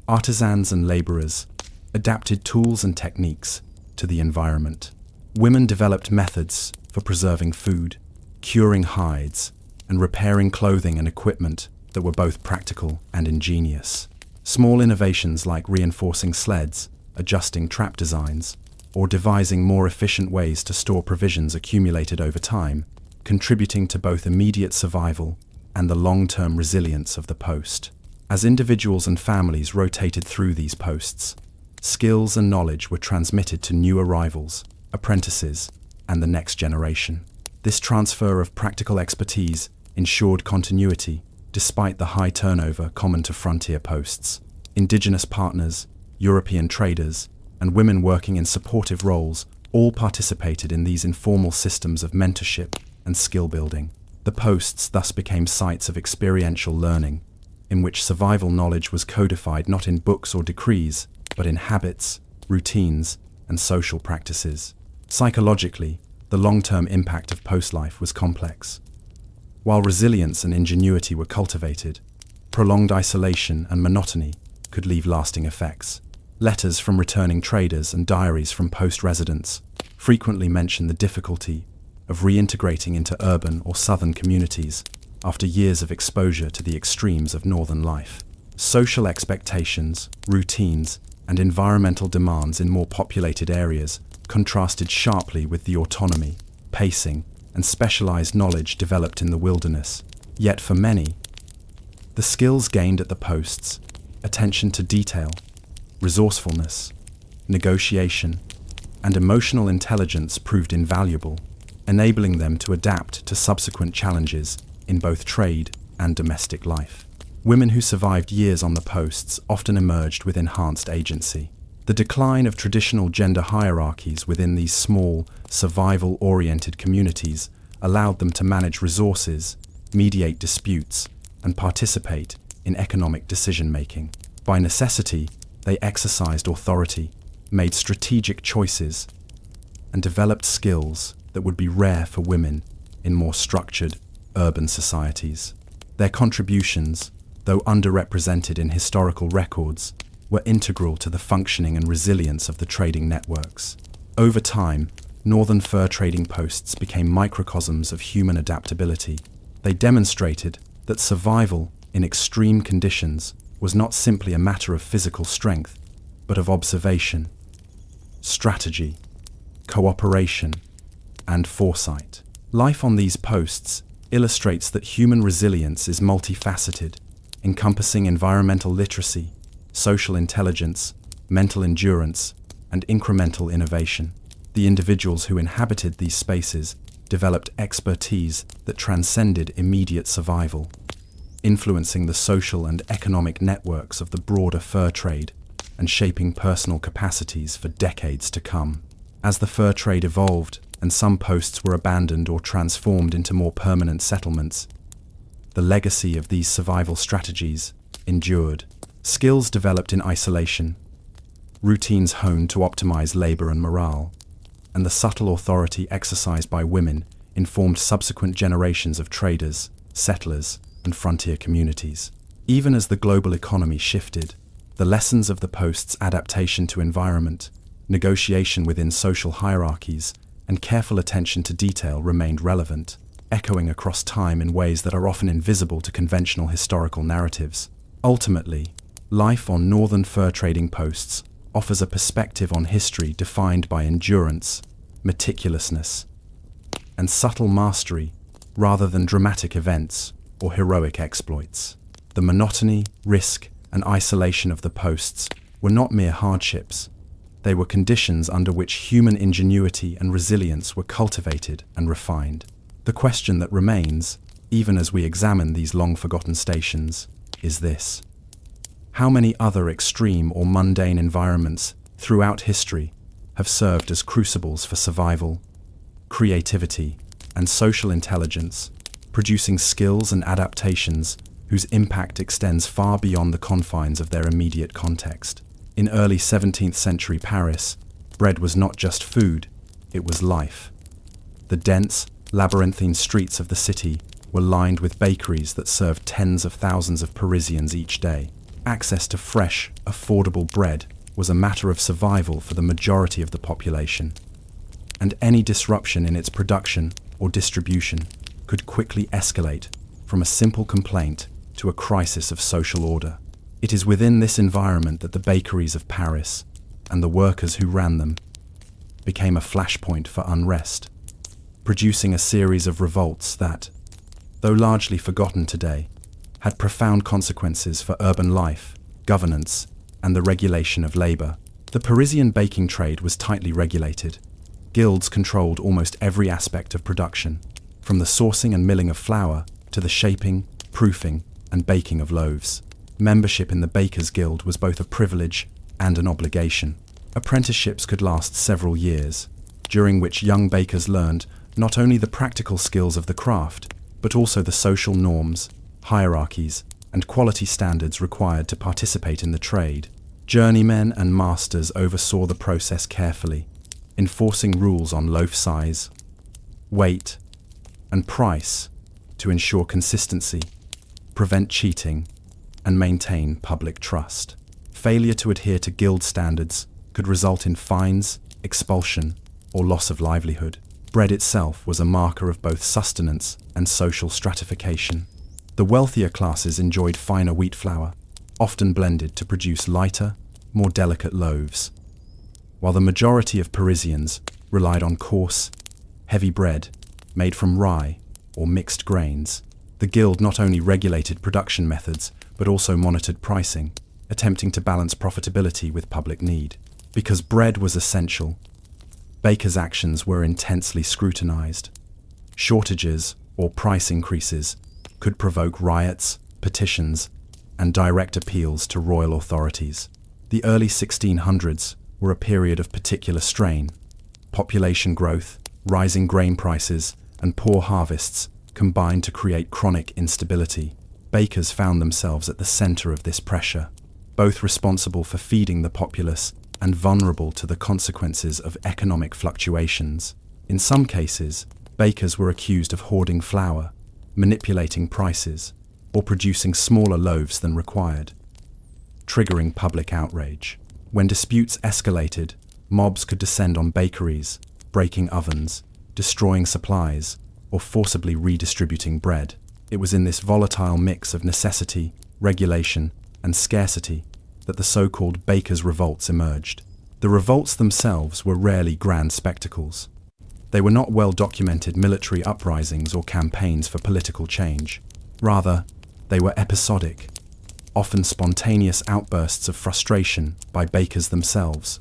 Artisans and laborers adapted tools and techniques to the environment. Women developed methods for preserving food, curing hides, and repairing clothing and equipment that were both practical and ingenious. Small innovations like reinforcing sleds, adjusting trap designs, or devising more efficient ways to store provisions accumulated over time, contributing to both immediate survival and the long-term resilience of the post. As individuals and families rotated through these posts, skills and knowledge were transmitted to new arrivals, apprentices, and the next generation. This transfer of practical expertise ensured continuity despite the high turnover common to frontier posts. Indigenous partners, European traders, and women working in supportive roles all participated in these informal systems of mentorship and skill building. The posts thus became sites of experiential learning, in which survival knowledge was codified not in books or decrees, but in habits, routines, and social practices. Psychologically, the long-term impact of post-life was complex. While resilience and ingenuity were cultivated, prolonged isolation and monotony could leave lasting effects. Letters from returning traders and diaries from post-residents frequently mention the difficulty of reintegrating into urban or southern communities after years of exposure to the extremes of northern life. Social expectations, routines, and environmental demands in more populated areas contrasted sharply with the autonomy, pacing, and specialized knowledge developed in the wilderness. Yet for many, the skills gained at the posts, attention to detail, resourcefulness, negotiation, and emotional intelligence proved invaluable, enabling them to adapt to subsequent challenges in both trade and domestic life. Women who survived years on the posts often emerged with enhanced agency. The decline of traditional gender hierarchies within these small, survival-oriented communities allowed them to manage resources, mediate disputes, and participate in economic decision-making. By necessity, they exercised authority, made strategic choices, and developed skills that would be rare for women in more structured, urban societies. Their contributions, though underrepresented in historical records, were integral to the functioning and resilience of the trading networks. Over time, northern fur trading posts became microcosms of human adaptability. They demonstrated that survival in extreme conditions was not simply a matter of physical strength, but of observation, strategy, cooperation, and foresight. Life on these posts illustrates that human resilience is multifaceted, encompassing environmental literacy, social intelligence, mental endurance, and incremental innovation. The individuals who inhabited these spaces developed expertise that transcended immediate survival, influencing the social and economic networks of the broader fur trade and shaping personal capacities for decades to come. As the fur trade evolved and some posts were abandoned or transformed into more permanent settlements, the legacy of these survival strategies endured. Skills developed in isolation, routines honed to optimize labor and morale, and the subtle authority exercised by women informed subsequent generations of traders, settlers, and frontier communities. Even as the global economy shifted, the lessons of the post's adaptation to environment, negotiation within social hierarchies, and careful attention to detail remained relevant, echoing across time in ways that are often invisible to conventional historical narratives. Ultimately, life on northern fur trading posts offers a perspective on history defined by endurance, meticulousness, and subtle mastery rather than dramatic events or heroic exploits. The monotony, risk, and isolation of the posts were not mere hardships. They were conditions under which human ingenuity and resilience were cultivated and refined. The question that remains, even as we examine these long-forgotten stations, is this: how many other extreme or mundane environments throughout history have served as crucibles for survival, creativity, and social intelligence, producing skills and adaptations whose impact extends far beyond the confines of their immediate context? In early 17th century Paris, bread was not just food, it was life. The dense, labyrinthine streets of the city were lined with bakeries that served tens of thousands of Parisians each day. Access to fresh, affordable bread was a matter of survival for the majority of the population, and any disruption in its production or distribution could quickly escalate from a simple complaint to a crisis of social order. It is within this environment that the bakeries of Paris and the workers who ran them became a flashpoint for unrest, producing a series of revolts that, though largely forgotten today, had profound consequences for urban life, governance, and the regulation of labor. The Parisian baking trade was tightly regulated. Guilds controlled almost every aspect of production, from the sourcing and milling of flour to the shaping, proofing, and baking of loaves. Membership in the Bakers' Guild was both a privilege and an obligation. Apprenticeships could last several years, during which young bakers learned not only the practical skills of the craft, but also the social norms, hierarchies, and quality standards required to participate in the trade. Journeymen and masters oversaw the process carefully, enforcing rules on loaf size, weight, and price to ensure consistency, prevent cheating, and maintain public trust. Failure to adhere to guild standards could result in fines, expulsion, or loss of livelihood. Bread itself was a marker of both sustenance and social stratification. The wealthier classes enjoyed finer wheat flour, often blended to produce lighter, more delicate loaves, while the majority of Parisians relied on coarse, heavy bread made from rye or mixed grains. The guild not only regulated production methods, but also monitored pricing, attempting to balance profitability with public need. Because bread was essential, bakers' actions were intensely scrutinized. Shortages or price increases could provoke riots, petitions, and direct appeals to royal authorities. The early 1600s were a period of particular strain. Population growth, rising grain prices, and poor harvests combined to create chronic instability. Bakers found themselves at the center of this pressure, both responsible for feeding the populace and vulnerable to the consequences of economic fluctuations. In some cases, bakers were accused of hoarding flour, manipulating prices, or producing smaller loaves than required, triggering public outrage. When disputes escalated, mobs could descend on bakeries, breaking ovens, destroying supplies, or forcibly redistributing bread. It was in this volatile mix of necessity, regulation, and scarcity that the so-called bakers' revolts emerged. The revolts themselves were rarely grand spectacles. They were not well-documented military uprisings or campaigns for political change. Rather, they were episodic, often spontaneous outbursts of frustration by bakers themselves,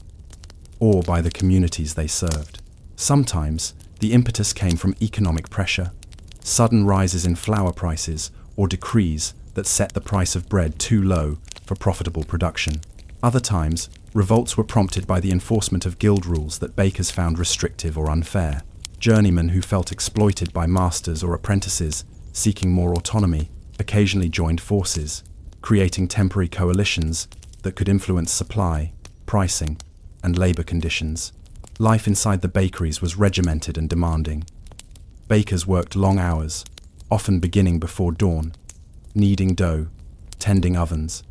or by the communities they served. Sometimes, the impetus came from economic pressure, sudden rises in flour prices, or decrees that set the price of bread too low for profitable production. Other times, revolts were prompted by the enforcement of guild rules that bakers found restrictive or unfair. Journeymen who felt exploited by masters or apprentices seeking more autonomy occasionally joined forces, creating temporary coalitions that could influence supply, pricing, and labor conditions. Life inside the bakeries was regimented and demanding. Bakers worked long hours, often beginning before dawn, kneading dough, tending ovens,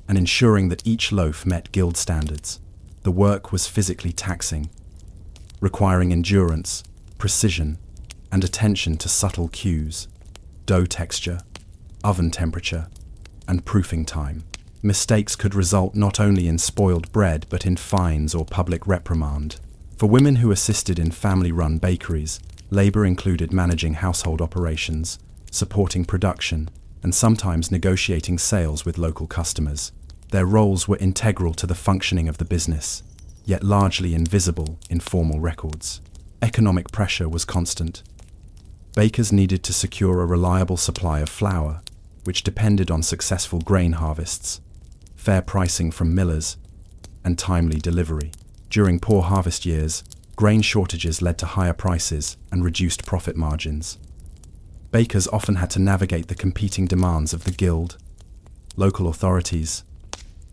and ensuring that each loaf met guild standards. The work was physically taxing, requiring endurance, precision, and attention to subtle cues: dough texture, oven temperature, and proofing time. Mistakes could result not only in spoiled bread but in fines or public reprimand. For women who assisted in family-run bakeries, labor included managing household operations, supporting production, and sometimes negotiating sales with local customers. Their roles were integral to the functioning of the business, yet largely invisible in formal records. Economic pressure was constant. Bakers needed to secure a reliable supply of flour, which depended on successful grain harvests, fair pricing from millers, and timely delivery. During poor harvest years, grain shortages led to higher prices and reduced profit margins. Bakers often had to navigate the competing demands of the guild, local authorities,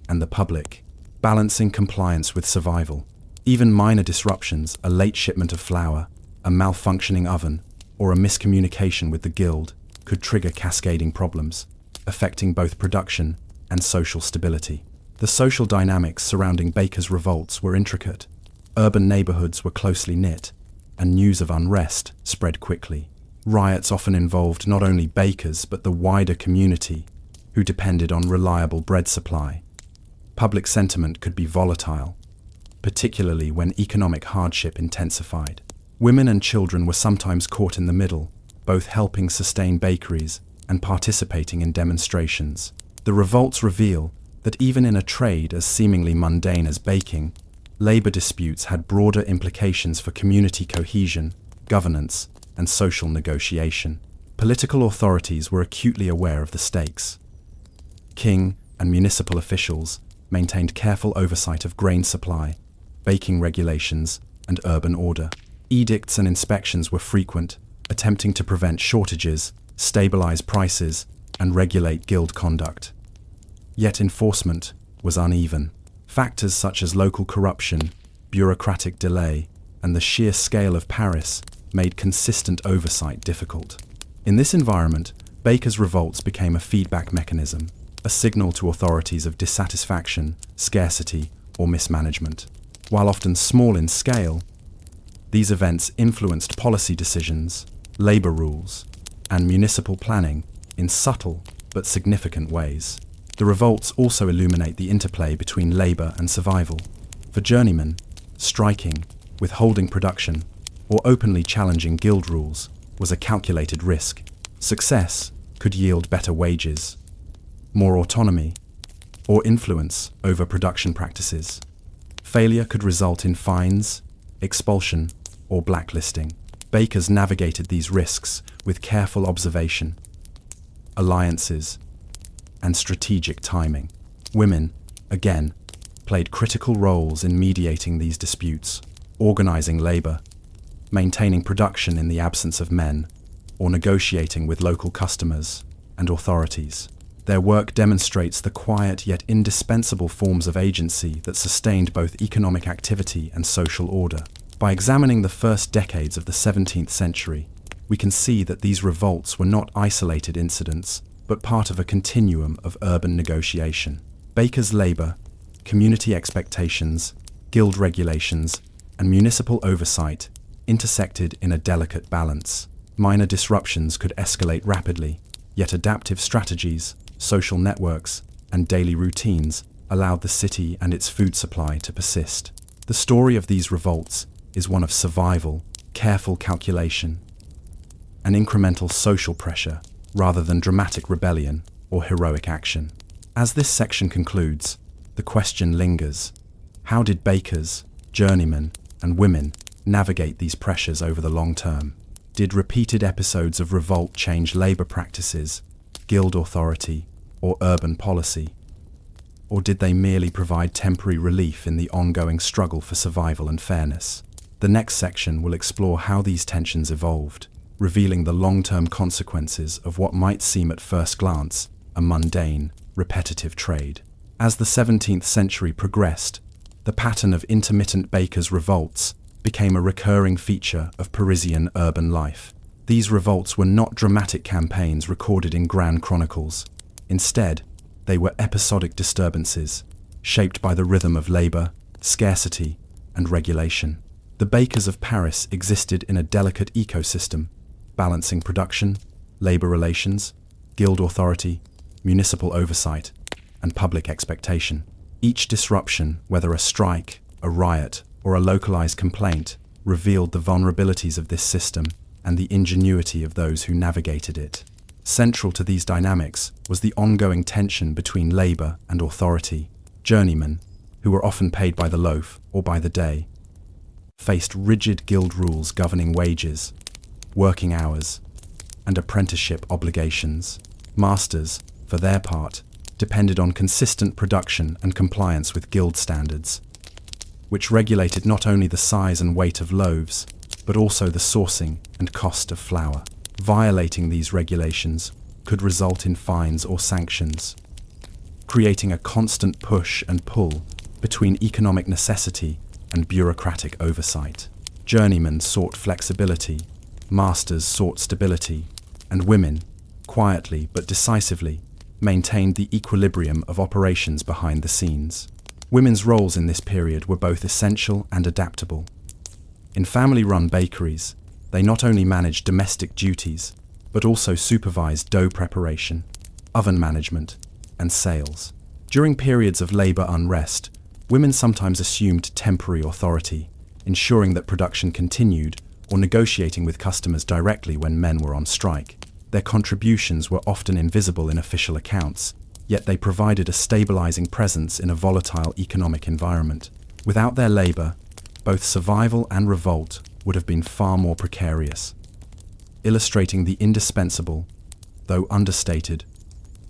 and the public, balancing compliance with survival. Even minor disruptions, a late shipment of flour, a malfunctioning oven, or a miscommunication with the guild, could trigger cascading problems, affecting both production and social stability. The social dynamics surrounding bakers' revolts were intricate. Urban neighborhoods were closely knit, and news of unrest spread quickly. Riots often involved not only bakers but the wider community, who depended on reliable bread supply. Public sentiment could be volatile, particularly when economic hardship intensified. Women and children were sometimes caught in the middle, both helping sustain bakeries and participating in demonstrations. The revolts reveal that even in a trade as seemingly mundane as baking, labor disputes had broader implications for community cohesion, governance, and social negotiation. Political authorities were acutely aware of the stakes. King and municipal officials maintained careful oversight of grain supply, baking regulations, and urban order. Edicts and inspections were frequent, attempting to prevent shortages, stabilize prices, and regulate guild conduct. Yet enforcement was uneven. Factors such as local corruption, bureaucratic delay, and the sheer scale of Paris made consistent oversight difficult. In this environment, bakers' revolts became a feedback mechanism, a signal to authorities of dissatisfaction, scarcity, or mismanagement. While often small in scale, these events influenced policy decisions, labor rules, and municipal planning in subtle but significant ways. The revolts also illuminate the interplay between labor and survival. For journeymen, striking, withholding production, or openly challenging guild rules was a calculated risk. Success could yield better wages, more autonomy, or influence over production practices. Failure could result in fines, expulsion, or blacklisting. Bakers navigated these risks with careful observation, alliances, and strategic timing. Women, again, played critical roles in mediating these disputes, organizing labor, maintaining production in the absence of men, or negotiating with local customers and authorities. Their work demonstrates the quiet yet indispensable forms of agency that sustained both economic activity and social order. By examining the first decades of the 17th century, we can see that these revolts were not isolated incidents, but part of a continuum of urban negotiation. Bakers' labor, community expectations, guild regulations, and municipal oversight intersected in a delicate balance. Minor disruptions could escalate rapidly, yet adaptive strategies, social networks, and daily routines allowed the city and its food supply to persist. The story of these revolts is one of survival, careful calculation, and incremental social pressure rather than dramatic rebellion or heroic action. As this section concludes, the question lingers: how did bakers, journeymen, and women navigate these pressures over the long term? Did repeated episodes of revolt change labor practices, guild authority, or urban policy? Or did they merely provide temporary relief in the ongoing struggle for survival and fairness? The next section will explore how these tensions evolved, revealing the long-term consequences of what might seem at first glance a mundane, repetitive trade. As the 17th century progressed, the pattern of intermittent bakers' revolts became a recurring feature of Parisian urban life. These revolts were not dramatic campaigns recorded in grand chronicles. Instead, they were episodic disturbances, shaped by the rhythm of labor, scarcity, and regulation. The bakers of Paris existed in a delicate ecosystem, balancing production, labor relations, guild authority, municipal oversight, and public expectation. Each disruption, whether a strike, a riot, or a localized complaint, revealed the vulnerabilities of this system and the ingenuity of those who navigated it. Central to these dynamics was the ongoing tension between labor and authority. Journeymen, who were often paid by the loaf or by the day, faced rigid guild rules governing wages, working hours, and apprenticeship obligations. Masters, for their part, depended on consistent production and compliance with guild standards, which regulated not only the size and weight of loaves, but also the sourcing and cost of flour. Violating these regulations could result in fines or sanctions, creating a constant push and pull between economic necessity and bureaucratic oversight. Journeymen sought flexibility, masters sought stability, and women, quietly but decisively, maintained the equilibrium of operations behind the scenes. Women's roles in this period were both essential and adaptable. In family-run bakeries, they not only managed domestic duties, but also supervised dough preparation, oven management, and sales. During periods of labor unrest, women sometimes assumed temporary authority, ensuring that production continued or negotiating with customers directly when men were on strike. Their contributions were often invisible in official accounts, yet they provided a stabilizing presence in a volatile economic environment. Without their labor, both survival and revolt would have been far more precarious, illustrating the indispensable, though understated,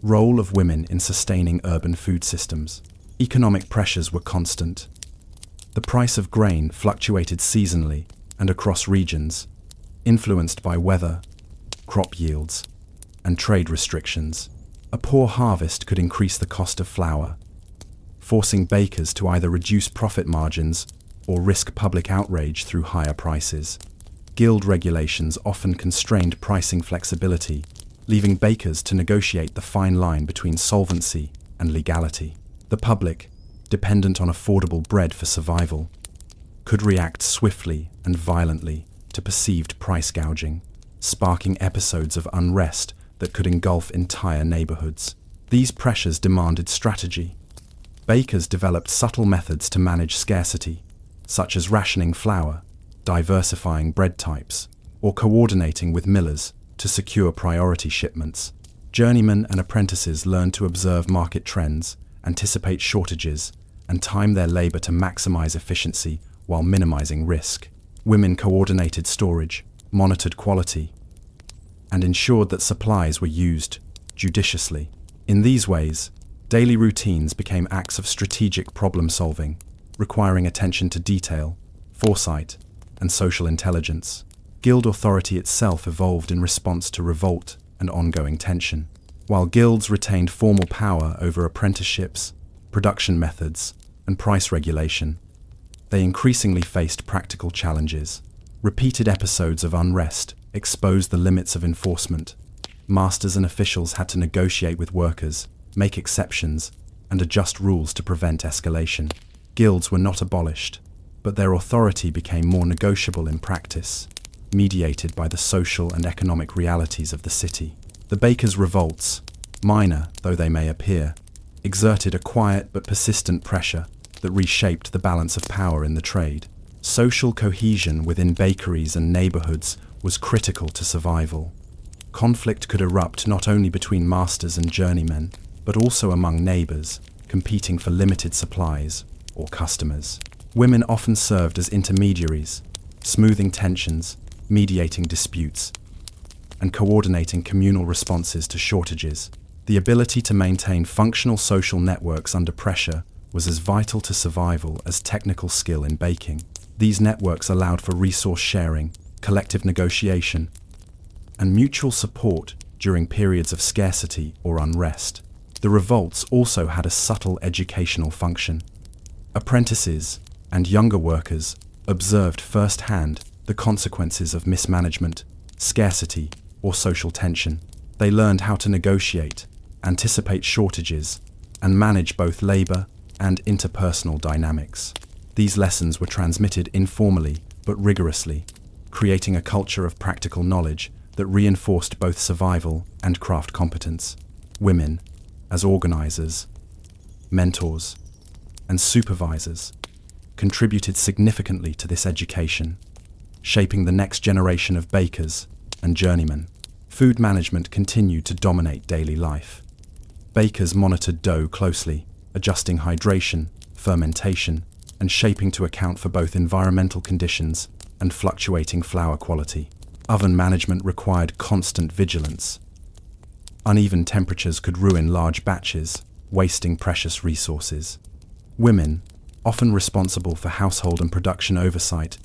role of women in sustaining urban food systems. Economic pressures were constant. The price of grain fluctuated seasonally and across regions, influenced by weather, crop yields, and trade restrictions. A poor harvest could increase the cost of flour, forcing bakers to either reduce profit margins or risk public outrage through higher prices. Guild regulations often constrained pricing flexibility, leaving bakers to negotiate the fine line between solvency and legality. The public, dependent on affordable bread for survival, could react swiftly and violently to perceived price gouging, sparking episodes of unrest that could engulf entire neighborhoods. These pressures demanded strategy. Bakers developed subtle methods to manage scarcity, such as rationing flour, diversifying bread types, or coordinating with millers to secure priority shipments. Journeymen and apprentices learned to observe market trends, anticipate shortages, and time their labor to maximize efficiency while minimizing risk. Women coordinated storage, monitored quality, and ensured that supplies were used judiciously. In these ways, Daily routines became acts of strategic problem-solving, requiring attention to detail, foresight, and social intelligence. Guild authority itself evolved in response to revolt and ongoing tension. While guilds retained formal power over apprenticeships, production methods, and price regulation, they increasingly faced practical challenges. Repeated episodes of unrest exposed the limits of enforcement. Masters and officials had to negotiate with workers, make exceptions, and adjust rules to prevent escalation. Guilds were not abolished, but their authority became more negotiable in practice, mediated by the social and economic realities of the city. The bakers' revolts, minor though they may appear, exerted a quiet but persistent pressure that reshaped the balance of power in the trade. Social cohesion within bakeries and neighborhoods was critical to survival. Conflict could erupt not only between masters and journeymen, but also among neighbors, competing for limited supplies or customers. Women often served as intermediaries, smoothing tensions, mediating disputes, and coordinating communal responses to shortages. The ability to maintain functional social networks under pressure was as vital to survival as technical skill in baking. These networks allowed for resource sharing, collective negotiation, and mutual support during periods of scarcity or unrest. The revolts also had a subtle educational function. Apprentices and younger workers observed firsthand the consequences of mismanagement, scarcity, or social tension. They learned how to negotiate, anticipate shortages, and manage both labor and interpersonal dynamics. These lessons were transmitted informally but rigorously, creating a culture of practical knowledge that reinforced both survival and craft competence. Women, as organizers, mentors, and supervisors, contributed significantly to this education, shaping the next generation of bakers and journeymen. Food management continued to dominate daily life. Bakers monitored dough closely, adjusting hydration, fermentation, and shaping to account for both environmental conditions and fluctuating flour quality. Oven management required constant vigilance. Uneven temperatures could ruin large batches, wasting precious resources. Women, often responsible for household and production oversight,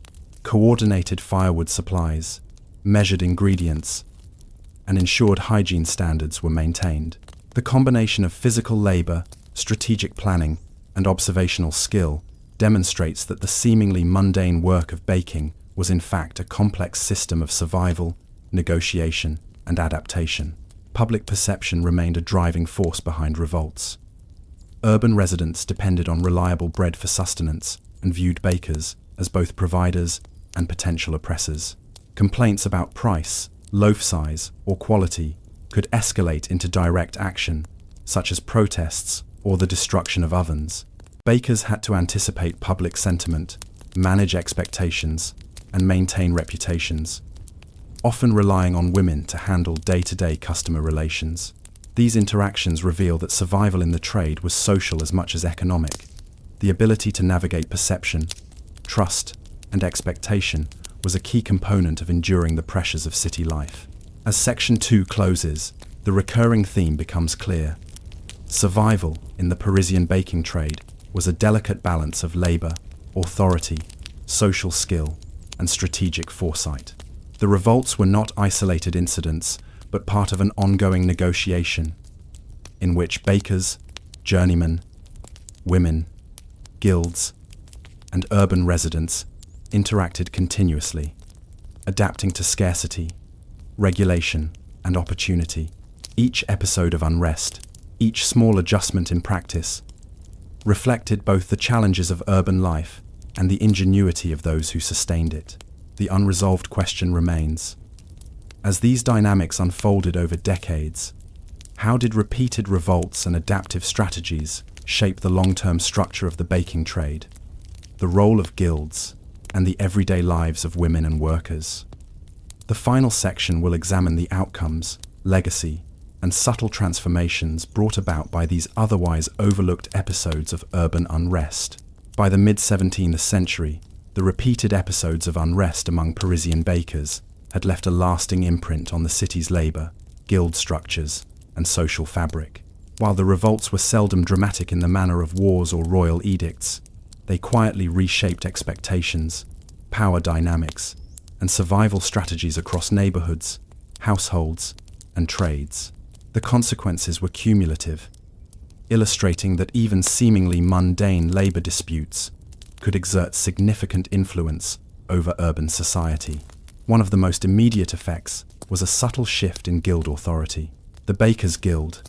coordinated firewood supplies, measured ingredients, and ensured hygiene standards were maintained. The combination of physical labor, strategic planning, and observational skill demonstrates that the seemingly mundane work of baking was in fact a complex system of survival, negotiation, and adaptation. Public perception remained a driving force behind revolts. Urban residents depended on reliable bread for sustenance and viewed bakers as both providers and potential oppressors. Complaints about price, loaf size, or quality could escalate into direct action, such as protests or the destruction of ovens. Bakers had to anticipate public sentiment, manage expectations, and maintain reputations, often relying on women to handle day-to-day customer relations. These interactions reveal that survival in the trade was social as much as economic. The ability to navigate perception, trust, and expectation was a key component of enduring the pressures of city life. As Section 2 closes, the recurring theme becomes clear. Survival in the Parisian baking trade was a delicate balance of labor, authority, social skill, and strategic foresight. The revolts were not isolated incidents, but part of an ongoing negotiation in which bakers, journeymen, women, guilds, and urban residents interacted continuously, adapting to scarcity, regulation, and opportunity. Each episode of unrest, each small adjustment in practice, reflected both the challenges of urban life and the ingenuity of those who sustained it. The unresolved question remains: as these dynamics unfolded over decades, how did repeated revolts and adaptive strategies shape the long-term structure of the baking trade, the role of guilds, and the everyday lives of women and workers? The final section will examine the outcomes, legacy, and subtle transformations brought about by these otherwise overlooked episodes of urban unrest. By the mid-17th century, the repeated episodes of unrest among Parisian bakers had left a lasting imprint on the city's labor, guild structures, and social fabric. While the revolts were seldom dramatic in the manner of wars or royal edicts, they quietly reshaped expectations, power dynamics, and survival strategies across neighborhoods, households, and trades. The consequences were cumulative, illustrating that even seemingly mundane labor disputes could exert significant influence over urban society. One of the most immediate effects was a subtle shift in guild authority. The Bakers' Guild,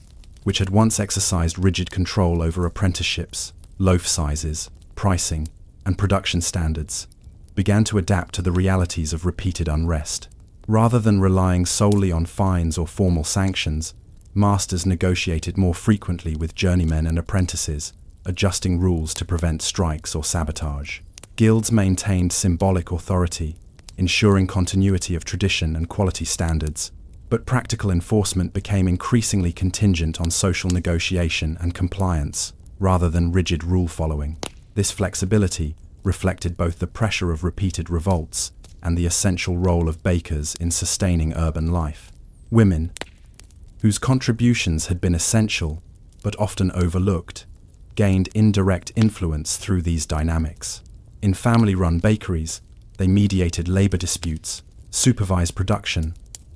which had once exercised rigid control over apprenticeships, loaf sizes, pricing, and production standards, began to adapt to the realities of repeated unrest. Rather than relying solely on fines or formal sanctions, masters negotiated more frequently with journeymen and apprentices, adjusting rules to prevent strikes or sabotage. Guilds maintained symbolic authority, ensuring continuity of tradition and quality standards, but practical enforcement became increasingly contingent on social negotiation and compliance, rather than rigid rule-following. This flexibility reflected both the pressure of repeated revolts and the essential role of bakers in sustaining urban life. Women, whose contributions had been essential but often overlooked, gained indirect influence through these dynamics. In family-run bakeries, they mediated labor disputes, supervised production,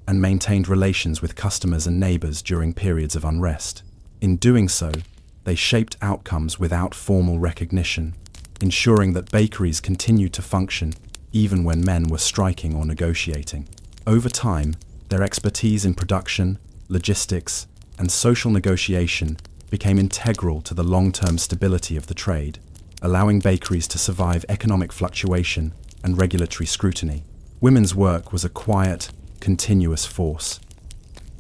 and maintained relations with customers and neighbors during periods of unrest. In doing so, they shaped outcomes without formal recognition, ensuring that bakeries continued to function even when men were striking or negotiating. Over time, their expertise in production, logistics, and social negotiation became integral to the long-term stability of the trade, allowing bakeries to survive economic fluctuation and regulatory scrutiny. Women's work was a quiet, continuous force,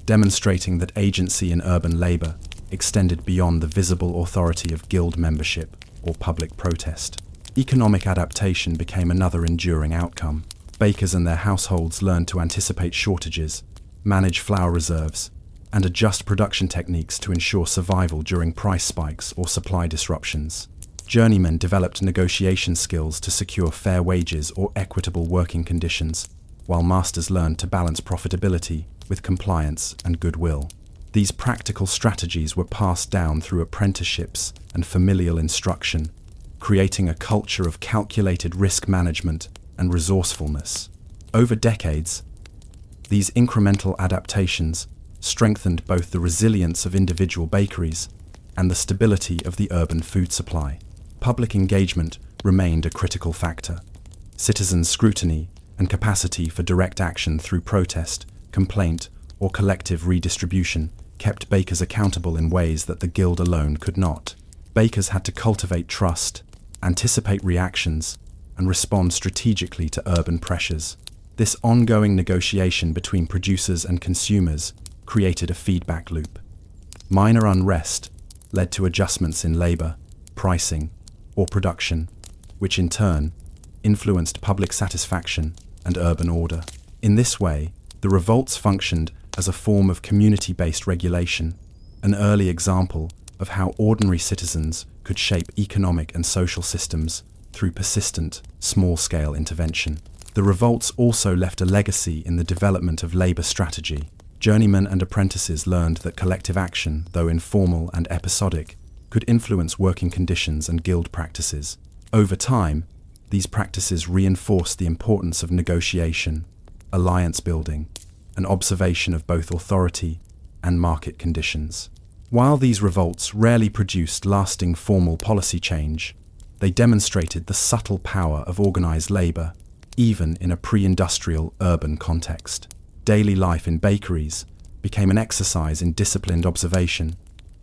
demonstrating that agency in urban labor extended beyond the visible authority of guild membership or public protest. Economic adaptation became another enduring outcome. Bakers and their households learned to anticipate shortages, manage flour reserves, and adjust production techniques to ensure survival during price spikes or supply disruptions. Journeymen developed negotiation skills to secure fair wages or equitable working conditions, while masters learned to balance profitability with compliance and goodwill. These practical strategies were passed down through apprenticeships and familial instruction, creating a culture of calculated risk management and resourcefulness. Over decades, these incremental adaptations strengthened both the resilience of individual bakeries and the stability of the urban food supply. Public engagement remained a critical factor. Citizens' scrutiny and capacity for direct action through protest, complaint, or collective redistribution kept bakers accountable in ways that the guild alone could not. Bakers had to cultivate trust, anticipate reactions, and respond strategically to urban pressures. This ongoing negotiation between producers and consumers created a feedback loop. Minor unrest led to adjustments in labor, pricing, or production, which in turn influenced public satisfaction and urban order. In this way, the revolts functioned as a form of community-based regulation, an early example of how ordinary citizens could shape economic and social systems through persistent, small-scale intervention. The revolts also left a legacy in the development of labor strategy. Journeymen and apprentices learned that collective action, though informal and episodic, could influence working conditions and guild practices. Over time, these practices reinforced the importance of negotiation, alliance building, and observation of both authority and market conditions. While these revolts rarely produced lasting formal policy change, they demonstrated the subtle power of organized labor, even in a pre-industrial urban context. Daily life in bakeries became an exercise in disciplined observation,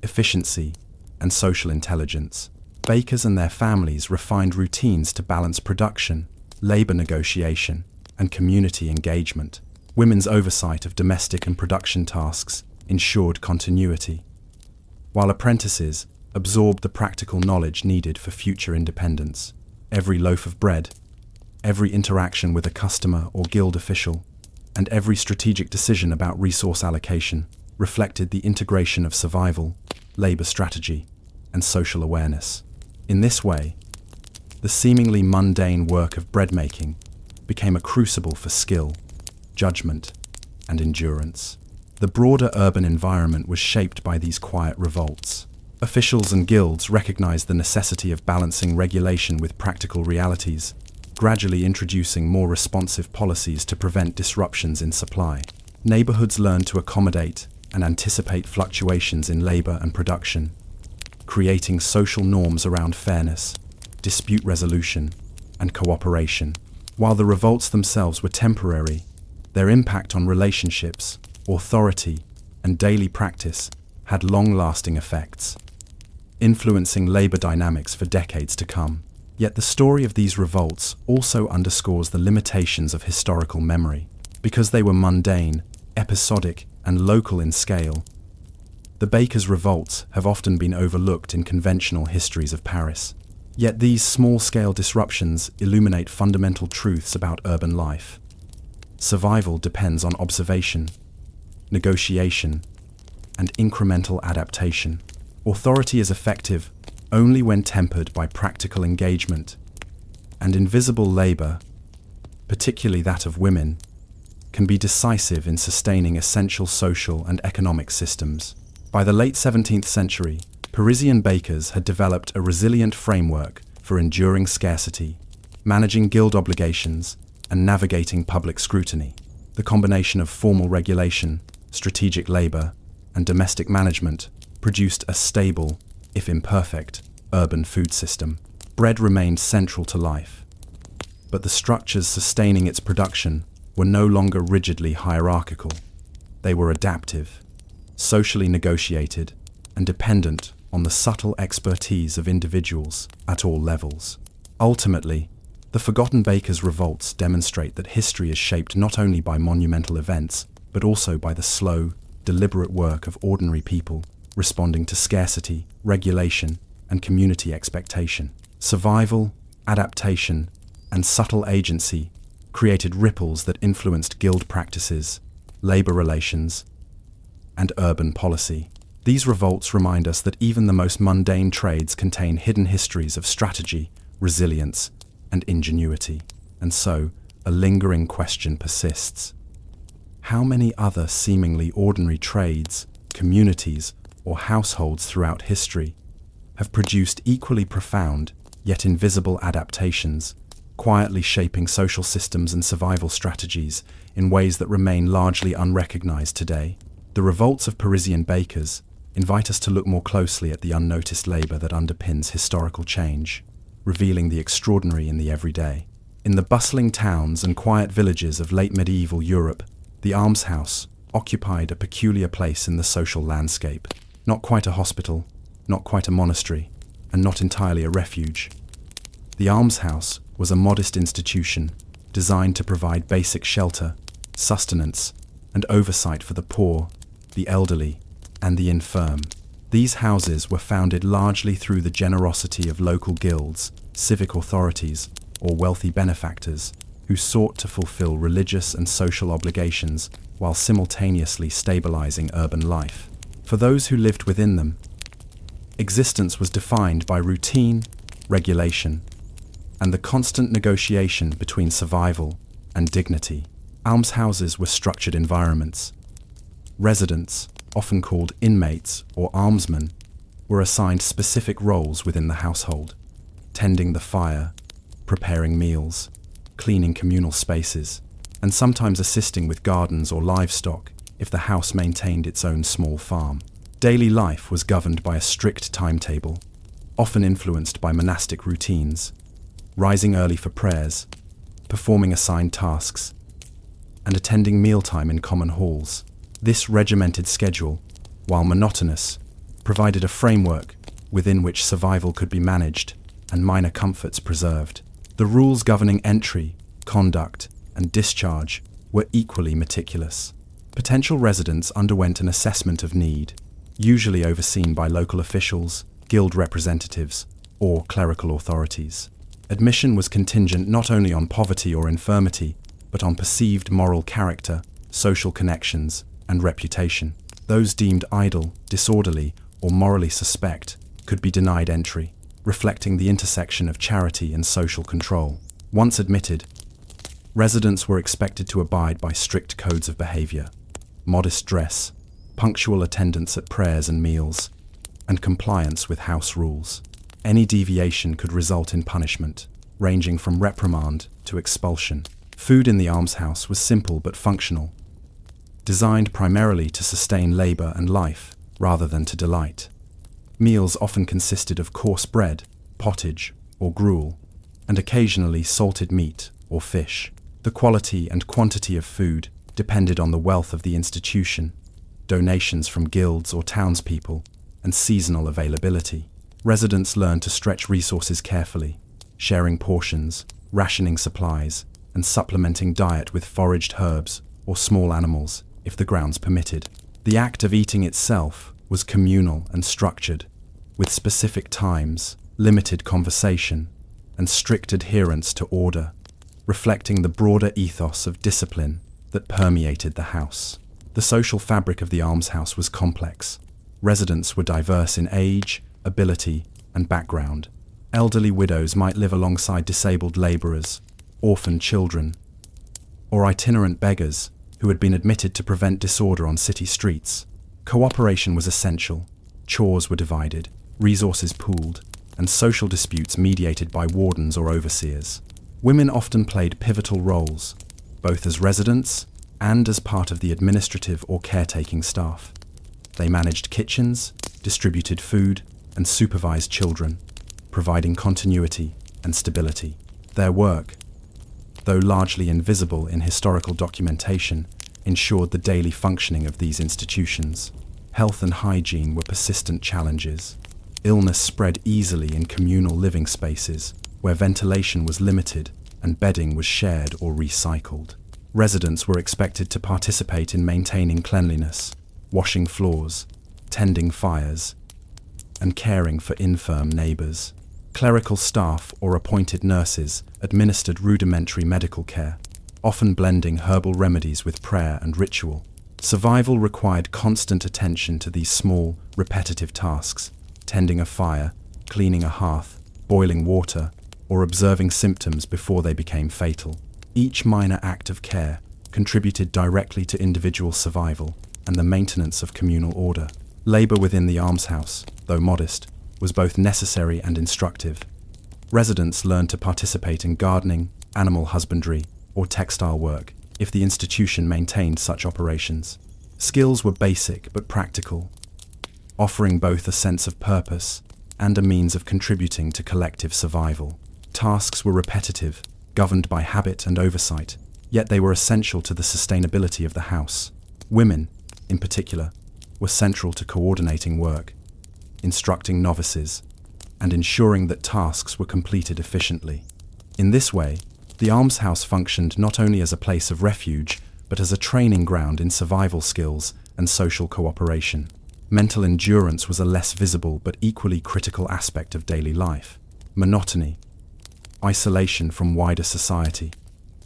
efficiency, and social intelligence. Bakers and their families refined routines to balance production, labor negotiation, and community engagement. Women's oversight of domestic and production tasks ensured continuity, while apprentices absorbed the practical knowledge needed for future independence. Every loaf of bread, every interaction with a customer or guild official, and every strategic decision about resource allocation reflected the integration of survival, labor strategy, and social awareness. In this way, the seemingly mundane work of bread making became a crucible for skill, judgment, and endurance. The broader urban environment was shaped by these quiet revolts. Officials and guilds recognized the necessity of balancing regulation with practical realities, gradually introducing more responsive policies to prevent disruptions in supply. Neighborhoods learned to accommodate and anticipate fluctuations in labor and production, creating social norms around fairness, dispute resolution, and cooperation. While the revolts themselves were temporary, their impact on relationships, authority, and daily practice had long-lasting effects, influencing labor dynamics for decades to come. Yet the story of these revolts also underscores the limitations of historical memory. Because they were mundane, episodic, and local in scale, the bakers' revolts have often been overlooked in conventional histories of Paris. Yet these small-scale disruptions illuminate fundamental truths about urban life. Survival depends on observation, negotiation, and incremental adaptation. Authority is effective only when tempered by practical engagement, and invisible labor, particularly that of women, can be decisive in sustaining essential social and economic systems. By the late 17th century, Parisian bakers had developed a resilient framework for enduring scarcity, managing guild obligations, and navigating public scrutiny. The combination of formal regulation, strategic labor, and domestic management produced a stable, if imperfect, urban food system. Bread remained central to life, but the structures sustaining its production were no longer rigidly hierarchical. They were adaptive, socially negotiated, and dependent on the subtle expertise of individuals at all levels. Ultimately, the forgotten bakers' revolts demonstrate that history is shaped not only by monumental events, but also by the slow, deliberate work of ordinary people responding to scarcity, regulation, and community expectation. Survival, adaptation, and subtle agency created ripples that influenced guild practices, labor relations, and urban policy. These revolts remind us that even the most mundane trades contain hidden histories of strategy, resilience, and ingenuity. And so, a lingering question persists. How many other seemingly ordinary trades, communities, or households throughout history have produced equally profound, yet invisible adaptations, quietly shaping social systems and survival strategies in ways that remain largely unrecognized today? The revolts of Parisian bakers invite us to look more closely at the unnoticed labor that underpins historical change, revealing the extraordinary in the everyday. In the bustling towns and quiet villages of late medieval Europe, the almshouse occupied a peculiar place in the social landscape. Not quite a hospital, not quite a monastery, and not entirely a refuge. The almshouse was a modest institution designed to provide basic shelter, sustenance, and oversight for the poor, the elderly, and the infirm. These houses were founded largely through the generosity of local guilds, civic authorities, or wealthy benefactors who sought to fulfill religious and social obligations while simultaneously stabilizing urban life. For those who lived within them, existence was defined by routine, regulation, and the constant negotiation between survival and dignity. Almshouses were structured environments. Residents, often called inmates or almsmen, were assigned specific roles within the household: tending the fire, preparing meals, cleaning communal spaces, and sometimes assisting with gardens or livestock if the house maintained its own small farm. Daily life was governed by a strict timetable, often influenced by monastic routines, rising early for prayers, performing assigned tasks, and attending mealtime in common halls. This regimented schedule, while monotonous, provided a framework within which survival could be managed and minor comforts preserved. The rules governing entry, conduct, and discharge were equally meticulous. Potential residents underwent an assessment of need, usually overseen by local officials, guild representatives, or clerical authorities. Admission was contingent not only on poverty or infirmity, but on perceived moral character, social connections, and reputation. Those deemed idle, disorderly, or morally suspect could be denied entry, reflecting the intersection of charity and social control. Once admitted, residents were expected to abide by strict codes of behavior, modest dress, punctual attendance at prayers and meals, and compliance with house rules. Any deviation could result in punishment, ranging from reprimand to expulsion. Food in the almshouse was simple but functional, designed primarily to sustain labor and life rather than to delight. Meals often consisted of coarse bread, pottage, or gruel, and occasionally salted meat or fish. The quality and quantity of food depended on the wealth of the institution, donations from guilds or townspeople, and seasonal availability. Residents learned to stretch resources carefully, sharing portions, rationing supplies, and supplementing diet with foraged herbs or small animals if the grounds permitted. The act of eating itself was communal and structured, with specific times, limited conversation, and strict adherence to order, reflecting the broader ethos of discipline that permeated the house. The social fabric of the almshouse was complex. Residents were diverse in age, ability, and background. Elderly widows might live alongside disabled laborers, orphaned children, or itinerant beggars who had been admitted to prevent disorder on city streets. Cooperation was essential. Chores were divided, resources pooled, and social disputes mediated by wardens or overseers. Women often played pivotal roles, both as residents and as part of the administrative or caretaking staff. They managed kitchens, distributed food, and supervised children, providing continuity and stability. Their work, though largely invisible in historical documentation, ensured the daily functioning of these institutions. Health and hygiene were persistent challenges. Illness spread easily in communal living spaces, where ventilation was limited and bedding was shared or recycled. Residents were expected to participate in maintaining cleanliness, washing floors, tending fires, and caring for infirm neighbors. Clerical staff or appointed nurses administered rudimentary medical care, often blending herbal remedies with prayer and ritual. Survival required constant attention to these small, repetitive tasks: tending a fire, cleaning a hearth, boiling water, or observing symptoms before they became fatal. Each minor act of care contributed directly to individual survival and the maintenance of communal order. Labor within the almshouse, though modest, was both necessary and instructive. Residents learned to participate in gardening, animal husbandry, or textile work if the institution maintained such operations. Skills were basic but practical, offering both a sense of purpose and a means of contributing to collective survival. Tasks were repetitive, governed by habit and oversight, yet they were essential to the sustainability of the house. Women, in particular, were central to coordinating work, instructing novices, and ensuring that tasks were completed efficiently. In this way, the almshouse functioned not only as a place of refuge, but as a training ground in survival skills and social cooperation. Mental endurance was a less visible but equally critical aspect of daily life. Monotony, isolation from wider society,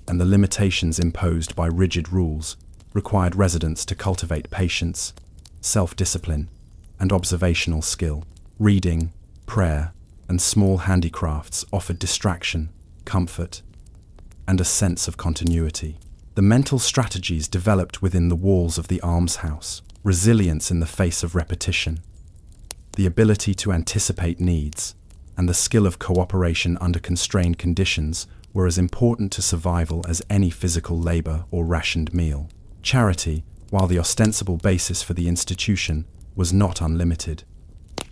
and the limitations imposed by rigid rules required residents to cultivate patience, self-discipline, and observational skill. Reading, prayer, and small handicrafts offered distraction, comfort, and a sense of continuity. The mental strategies developed within the walls of the almshouse: resilience in the face of repetition, the ability to anticipate needs, and the skill of cooperation under constrained conditions were as important to survival as any physical labor or rationed meal. Charity, while the ostensible basis for the institution, was not unlimited.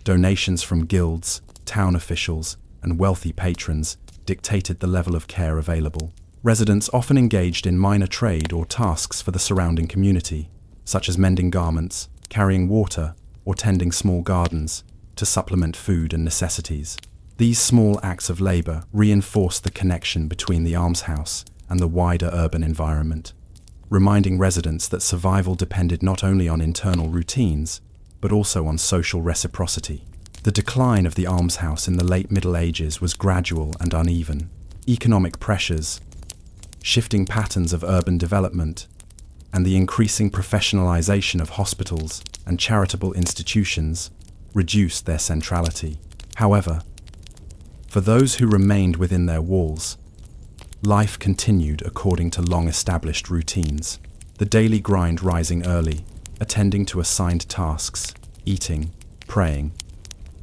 Donations from guilds, town officials, and wealthy patrons dictated the level of care available. Residents often engaged in minor trade or tasks for the surrounding community, such as mending garments, carrying water, or tending small gardens, to supplement food and necessities. These small acts of labor reinforced the connection between the almshouse and the wider urban environment, reminding residents that survival depended not only on internal routines, but also on social reciprocity. The decline of the almshouse in the late Middle Ages was gradual and uneven. Economic pressures, shifting patterns of urban development, and the increasing professionalization of hospitals and charitable institutions reduced their centrality. However, for those who remained within their walls, life continued according to long-established routines. the daily grind rising early, attending to assigned tasks, eating, praying,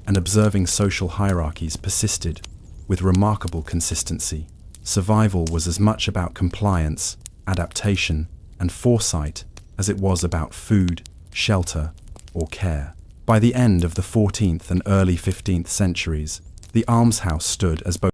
and observing social hierarchies persisted with remarkable consistency. Survival was as much about compliance, adaptation, and foresight as it was about food, shelter, or care. By the end of the 14th and early 15th centuries, the almshouse stood as both